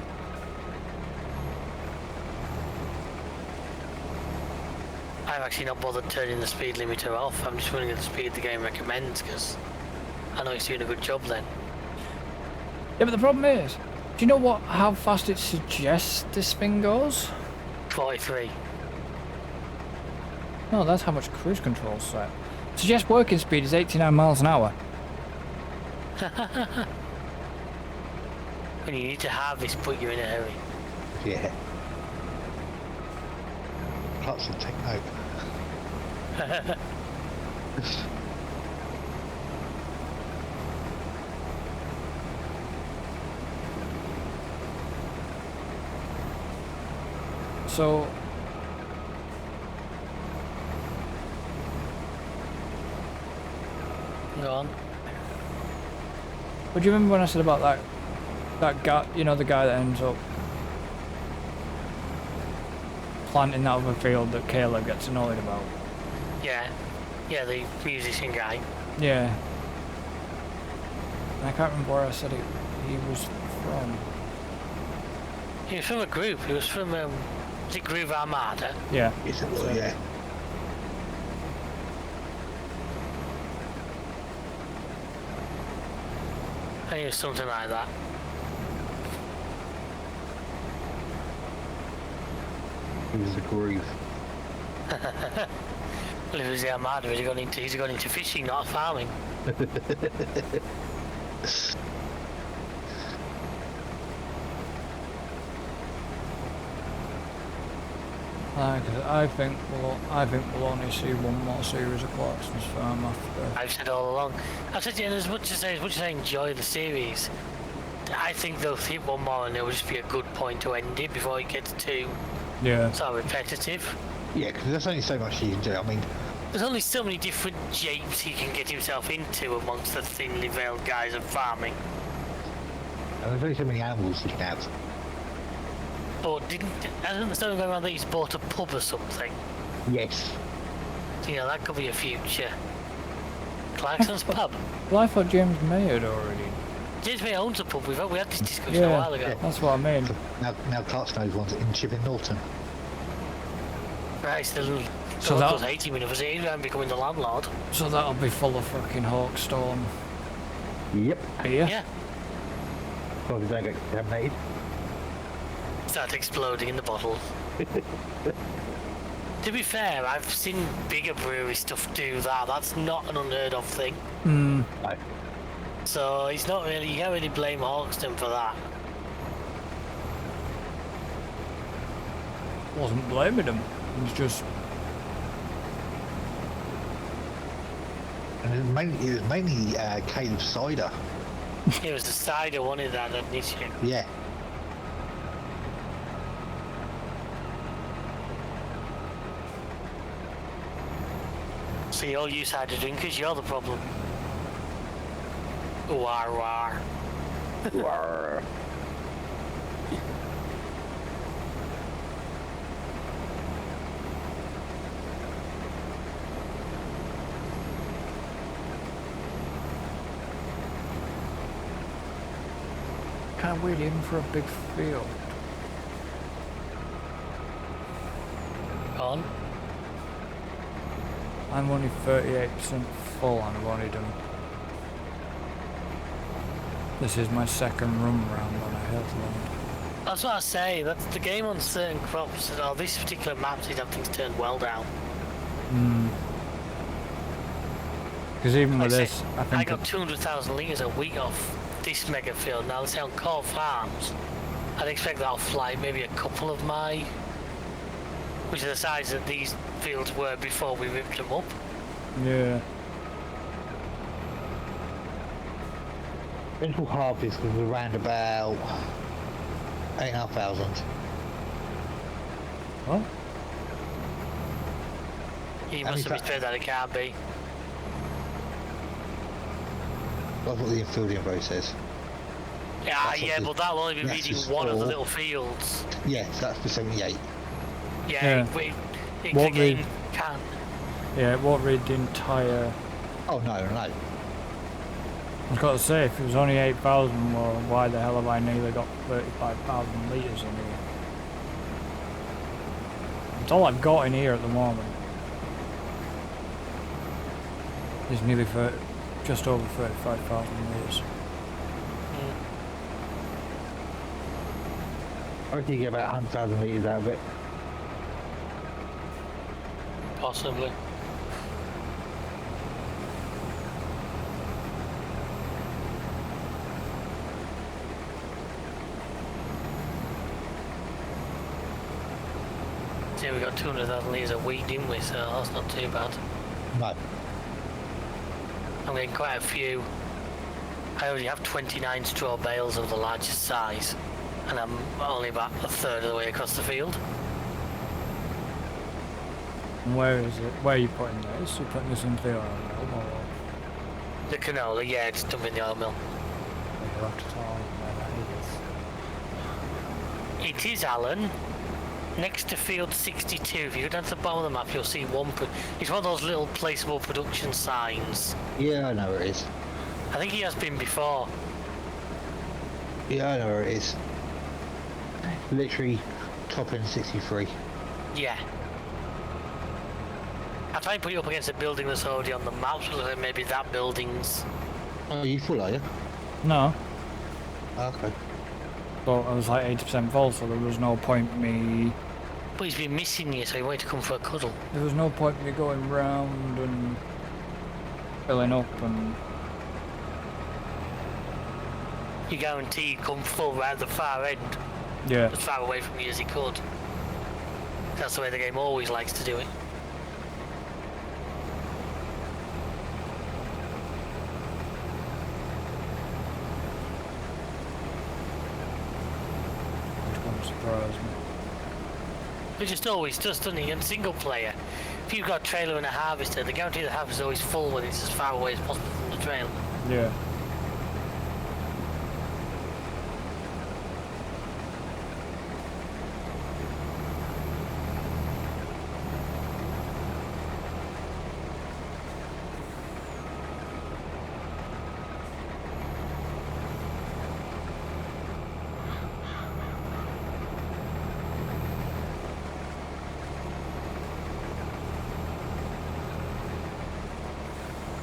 I've actually not bothered turning the speed limiter off. I'm just running at the speed the game recommends, because I know it's doing a good job then. Yeah, but the problem is, do you know how fast it suggests this thing goes? 43. No, that's how much cruise control's set. Suggest working speed is 89 miles an hour. When you need to harvest, but you're in a hurry. Yeah. Clutch and take note. So Go on. but do you remember when I said about that guy, you know, the guy that ends up planting that other field that Caleb gets annoyed about? Yeah. Yeah, the musician guy. Yeah. And I can't remember where I said he was from. He was from a group. He was from, was it Groove Armada? Yeah. Yes, it will, yeah. I think it was something like that. It was the groove. Well, if it was the Armada, he's gone into fishing, not farming. I think we'll only see one more series of Clarkson's Farm after. I've said all along. I've said, as much as I enjoy the series, I think they'll hit one more and it will just be a good point to end it before it gets too sort of repetitive. Yeah, because there's only so much you can do. I mean, there's only so many different japes he can get himself into amongst the thinly veiled guys of farming. and there's only so many animals you can have. But hasn't the story going around that he's bought a pub or something? Yes. You know, that could be a future. Clarkson's pub. Well, I thought James May had already. James May owns a pub. We had this discussion a while ago. Yeah. That's what I mean. Now Clarkson knows one's in Chipping Norton. Right, so So locals hate him enough, he's going to becoming the landlord. So that'll be full of fucking Hawkstone Yep. beer. Yeah. So they don't get contaminated. Start exploding in the bottles. To be fair, I've seen bigger brewery stuff do that. That's not an unheard of thing. No. So it's not really, you can't really blame Hawkston for that. Wasn't blaming him. It was just. And it was mainly Caleb's cider. It was the cider wanted that, didn't it? Yeah. See, all you cider drinkers, you're the problem. War, war. Rawr. Can't wait in for a big field. On. I'm only 38% full and I've only done. This is my second run round on a headland. That's what I say, that's the game on certain crops, or this particular map, seems to have things turned well down. Because even with Like I this, say, I think I got 200,000 litres a week off this mega field. Now, let's say on Core Farms, I'd expect that'll fly maybe a couple of my, which are the size that these fields were before we ripped them up. yeah. Eventual harvest was around about 8,500. What? You must have misread that, it can't be. That's what the field info says. Yeah, That's yeah, what but that'll only be that's reading just one of the for- little fields. Yeah, that's for 78. Yeah, Yeah. the What game read- can. Yeah, it won't read the entire. Oh no. I've got to say, if it was only 8,000, well, why the hell have I nearly got 35,000 litres in here? It's all I've got in here at the moment. Is nearly just over 35,000 litres. I reckon you get about 100,000 litres out of it. Possibly. See, we got 200,000 litres a week, didn't we? So that's not too bad. No. I'm getting quite a few. I already have 29 straw bales of the largest size, and I'm only about a third of the way across the field. And where is it? Where are you putting this? You're putting this into the oil mill, or The canola, yeah, just dump in the oil mill. you have to tell me where that is? It is, Alan, next to field 62. If you go down to the bottom of the map, you'll see one. It's one of those little placeable production signs. Yeah, I know where it is. I think he has been before. Yeah, I know where it is. Literally top end 63. Yeah. I try and put it up against a building that's already on the map, so that maybe that building's. Oh, you full, are you? No, Okay. but I was like 80% full, so there was no point me. But he's been missing you, so he wanted to come for a cuddle. There was no point me going round and filling up and. You guarantee he'd come full right at the far end, Yeah. as far away from you as he could. That's the way the game always likes to do it. Which wouldn't surprise me. It just always does, doesn't it? In single player, if you've got a trailer and a harvester, the guarantee the harvester is always full when it's as far away as possible from the trailer. Yeah.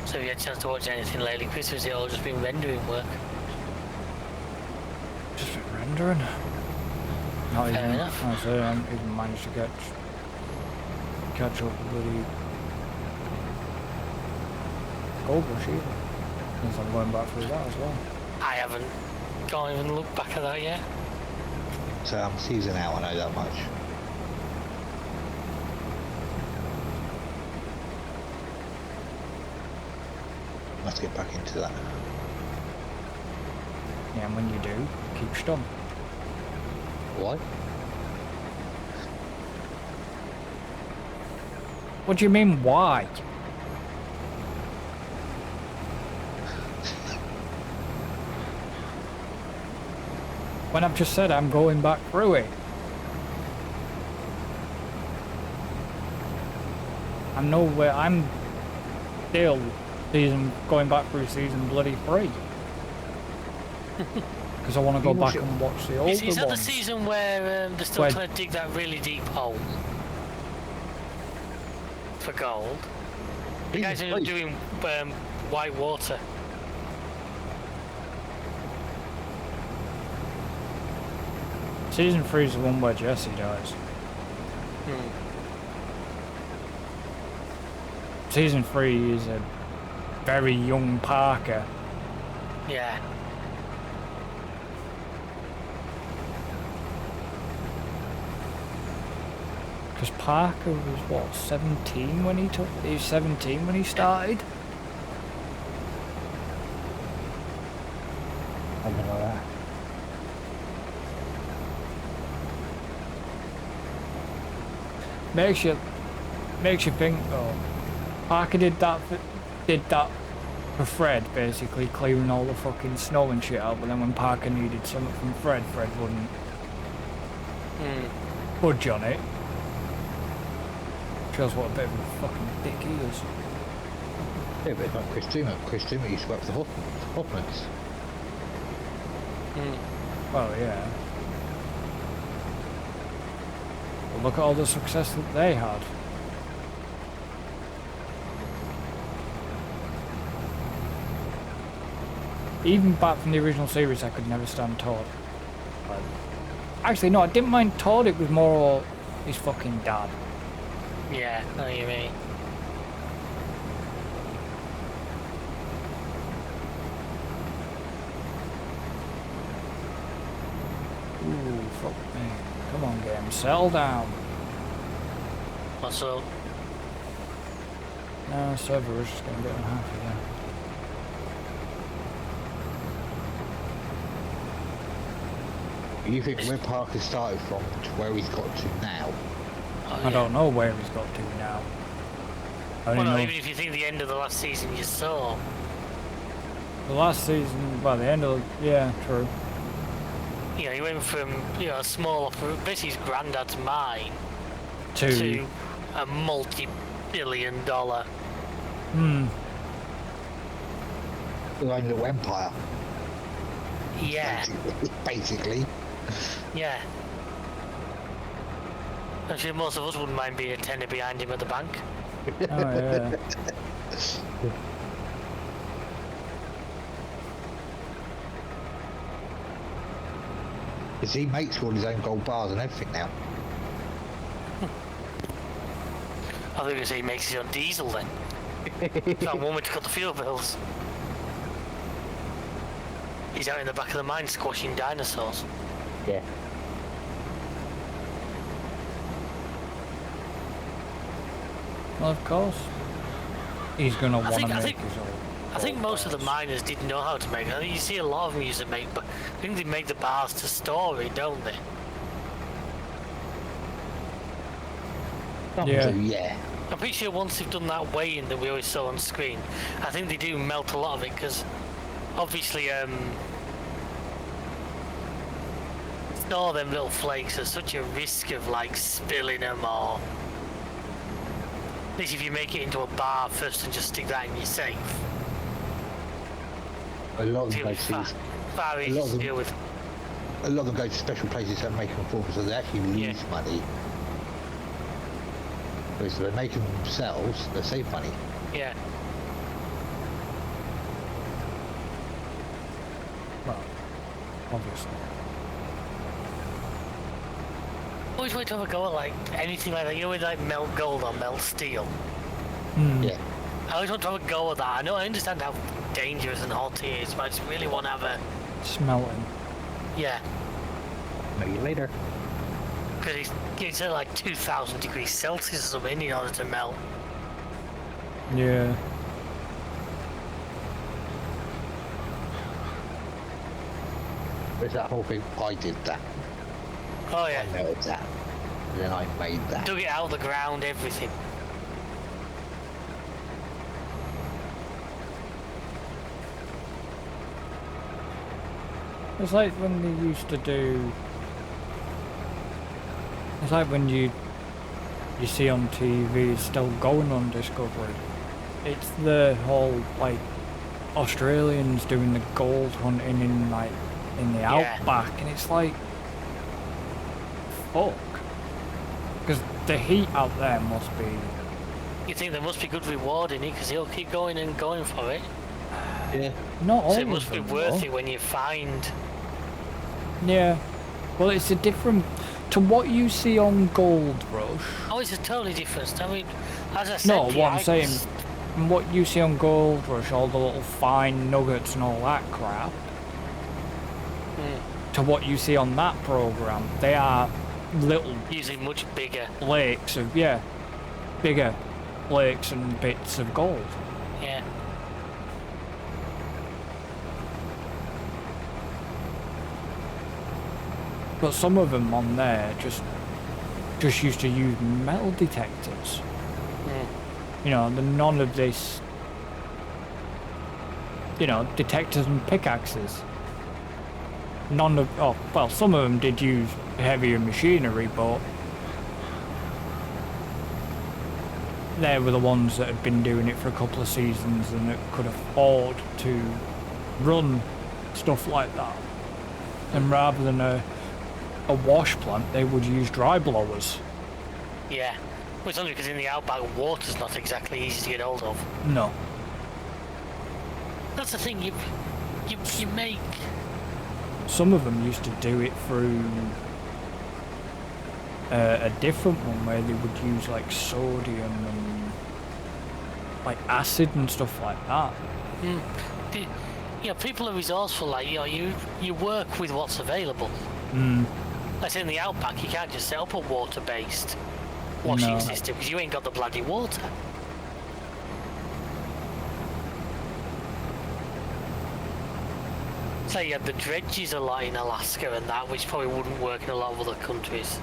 So if you had a chance to watch anything lately, Chris, has it all just been rendering work? wandering. Not Fair even, enough. I say, I haven't even managed to catch up with the gold rush either. Since I'm going back through that as well. I haven't gone even looked back at that yet. So I'm season out, I know that much. Let's get back into that. Yeah, and when you do, keep stum. Why? What do you mean, why? When I've just said I'm going back through it. I'm nowhere, I'm still going back through season bloody 3. Because I want to go back and watch the older Is that the ones. season where they're still Where- trying to dig that really deep hole for gold? The guys who are doing white water. Season 3 is the one where Jesse dies. Season 3 is a very young Parker. Yeah. Because Parker was what, 17 when he was 17 when he started? Something like that. Makes you think though. Parker did that for Fred, basically clearing all the fucking snow and shit out, but then when Parker needed something from Fred wouldn't budge on it. Shows what a bit of a fucking dick he is. Yeah, but it's like Chris Dreamer. Chris Dreamer used to work for the Hoffmans. Well, yeah. But look at all the success that they had. Even back from the original series, I could never stand Todd. Actually, no, I didn't mind Todd, it was more his fucking dad. Yeah, I know what you mean. Ooh, fuck me. Come on, game, settle down. What's up? No, server is just getting a bit unhappy there. You think where Parker started from to where he's got to now? Oh, I don't know where he's got to now. I Well, only no, know even if you think the end of the last season you saw. the last season, by the end of yeah, true. You know, he went from, a small, basically his granddad's mine To a multi-billion-dollar. Their own little empire. Yeah, Basically. yeah. I'm sure most of us wouldn't mind being a tenner behind him at the bank. oh yeah. Because he makes all his own gold bars and everything now. I think he makes his own diesel then. Found one way to cut the fuel bills. He's out in the back of the mine squashing dinosaurs. Yeah. Well, of course. He's gonna want to I make think- his own. I think gold most of the bars. miners didn't know how to make it. I think you see a lot of them use it make, but I think they make the bars to store it, don't they? Some Yeah. do, yeah. I'm pretty sure once they've done that weighing that we always saw on screen, I think they do melt a lot of it because obviously store them little flakes, there's such a risk of like spilling them or at least if you make it into a bar first and just stick that in your safe. A lot of It's them gonna go be to far a easier lot of to them- deal with. a lot of them go to special places and make them for so they actually lose Yeah. money. Whereas if they make them themselves, they save money. Yeah. Well, obviously. always wanted to have a go at like anything like that. You know, with like melt gold or melt steel. Yeah. I always want to have a go at that. I understand how dangerous and hot it is, but I just really want to have a Smelting. yeah. Maybe later. Because it's at like 2,000 degrees Celsius or something in order to melt. Yeah. There's that whole thing. I did that. Oh yeah. I melted that. And then I made that. Dug it out of the ground, everything. It's like when they used to do. It's like when you see on TV, it's still going on Discovery. It's the whole like Australians doing the gold hunting in like in the outback, and it's like fuck, because the heat out there must be. You think there must be good reward in it because he'll keep going and going for it. Yeah. Not all So it of must be them, worth though. it when you find. Yeah. Well, it's a different to what you see on Gold Rush. Oh, it's a totally different. I mean, as I said, No, the what I'm saying, items- what you see on Gold Rush, all the little fine nuggets and all that crap, to what you see on that program, they are little usually much bigger. flakes of bigger flakes and bits of gold. Yeah. But some of them on there just used to use metal detectors. You know, the none of this. You know, detectors and pickaxes. None of well, some of them did use heavier machinery, but they were the ones that had been doing it for a couple of seasons and that could afford to run stuff like that. And rather than a wash plant, they would use dry blowers. Yeah. Well, it's only because in the outback, water's not exactly easy to get hold of. No. That's the thing. You make. Some of them used to do it through a different one where they would use like sodium and like acid and stuff like that. People are resourceful. Like you work with what's available. Like in the outback, you can't just set up a water-based washing No. system because you ain't got the bloody water. So you had the dredges a lot in Alaska and that, which probably wouldn't work in a lot of other countries.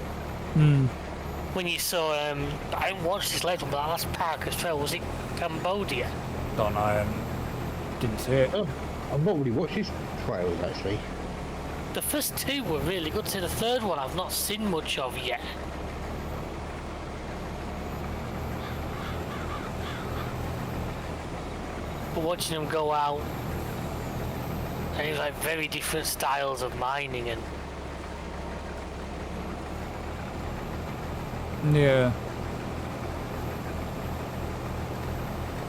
When you saw, I haven't watched this later, but that last Parker's Trail, was it Cambodia? Don't know. I didn't see it. Oh, I've not really watched his trails actually. The first two were really good. So the third one I've not seen much of yet. But watching them go out, and it was like very different styles of mining and Yeah.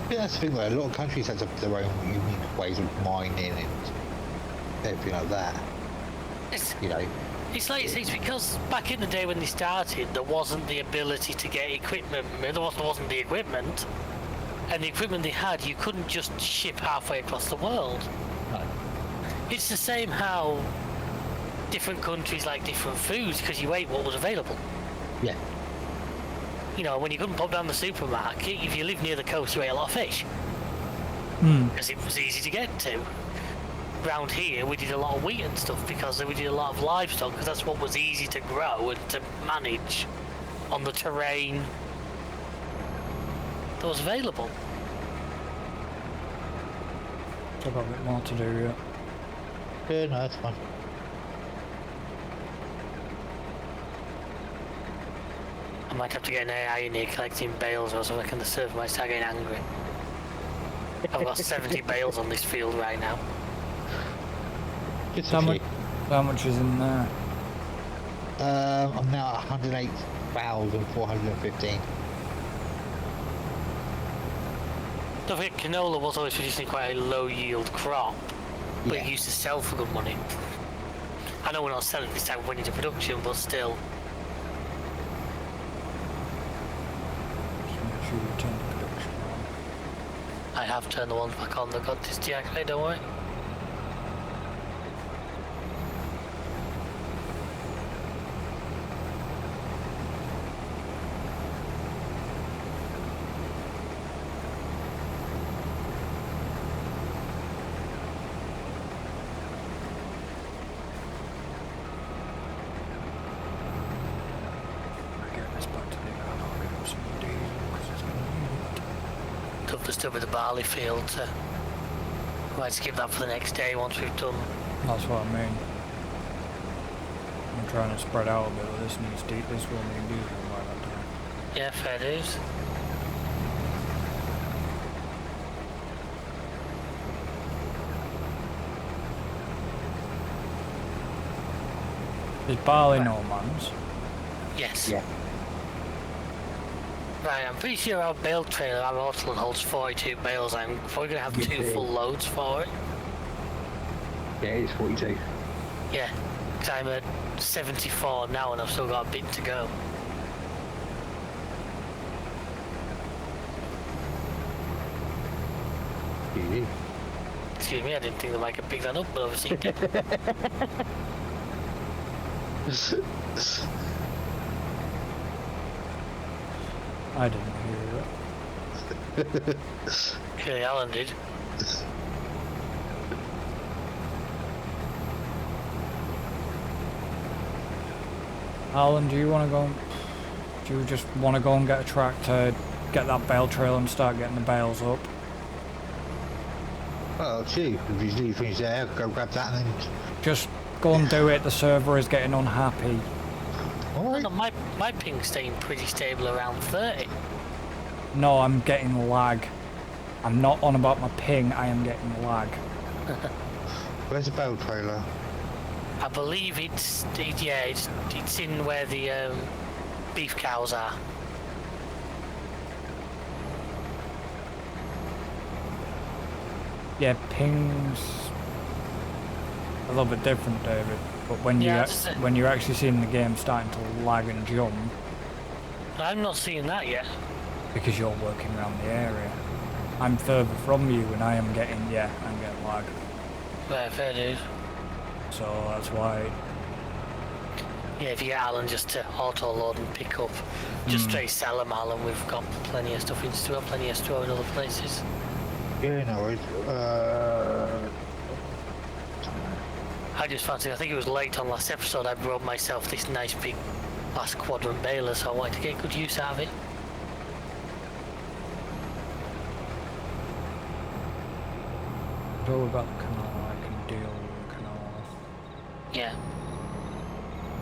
I think that's the thing, like, a lot of countries have their own unique ways of mining and everything like that. it's You know, it's like it's because back in the day when they started, there wasn't the ability to get equipment. There wasn't the equipment, and the equipment they had, you couldn't just ship halfway across the world. no. It's the same how different countries like different foods because you ate what was available. Yeah, You know, when you couldn't pop down the supermarket, if you live near the coast, you ate a lot of fish because it was easy to get to. Round here, we did a lot of wheat and stuff because we did a lot of livestock because that's what was easy to grow and to manage on the terrain that was available. I've got a bit more to do yet. yeah, no, that's fine. I might have to get an AI in here collecting bales or something, and the server might start getting angry. I've got 70 bales on this field right now. Just How a much? few. How much is in there? I'm now at 108,415. Don't forget, canola was always traditionally quite a low yield crop, but Yeah. it used to sell for good money. I know we're not selling this time when into production, but still. you turn the production on. I have turned the ones back on that got this deactivated, don't worry. Tough the stuff with the barley field. We might skip that for the next day once we've done. That's what I mean. I'm trying to spread out a bit, but this needs deep. This will need diesel by that time. Yeah, fair dues. Is barley no man's? Yes. Yeah. Right, I'm pretty sure our bale trailer, our Ortland holds 42 bales. I'm probably going to have 2 full loads for it. Yeah, it's 42. Yeah, because I'm at 74 now and I've still got a bit to go. Yeah. Excuse me, I didn't think that I could pick that up, but obviously you did. I didn't hear it. Clearly Alan did. Alan, do you want to go? Do you just want to go and get a tractor, get that bale trailer and start getting the bales up? Oh, gee, if you finish there, go grab that and then... Just go and do it. The server is getting unhappy. Alright. No, my ping's staying pretty stable around 30. No, I'm getting lag. I'm not on about my ping, I am getting lag. Where's the bale trailer? I believe it's in where the beef cows are. Yeah, ping's a little bit different, David. But when when you're actually seeing the game starting to lag and jump, I'm not seeing that yet. because you're working around the area. I'm further from you and I am getting, I'm getting lag. Right, fair dues. So that's why. Yeah, if you get Alan just to auto load and pick up, just straight sell them, Alan. We've got plenty of stuff in store, plenty of store in other places. Yeah, no worries. I just fancied, I think it was late on last episode, I brought myself this nice big last quadrant baler, so I wanted to get good use out of it. It's all about the canal. I can deal with the canal. Yeah.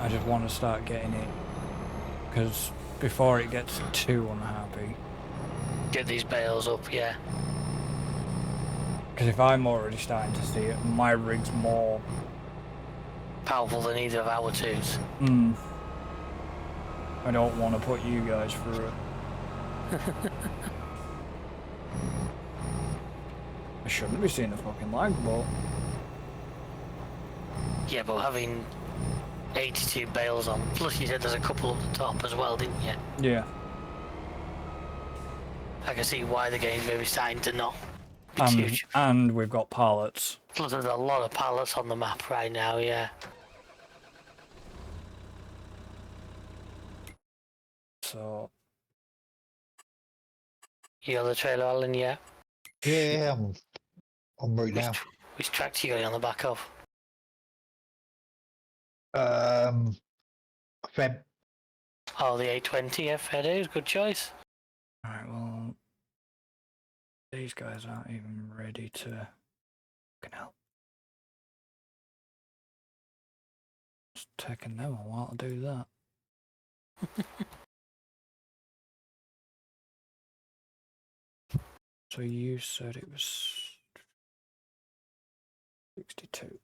I just want to start getting it, because before it gets too unhappy. Get these bales up, yeah. Because if I'm already starting to see it, my rig's more. Powerful than either of our twos. I don't want to put you guys through it. I shouldn't be seeing a fucking lag, but... Yeah, but having 82 bales on, plus you said there's a couple up the top as well, didn't you? Yeah. I can see why the game's maybe starting to not be huge. And we've got pallets. Plus there's a lot of pallets on the map right now, yeah. So... You got the trailer, Alan, yeah? Yeah, I'm en route now. Which tractor you got on the back of? Feb. Oh, the 820, yeah, fair dues, good choice. Alright, well... These guys aren't even ready to... Fucking hell. It's taking them a while to do that. So you said it was 62.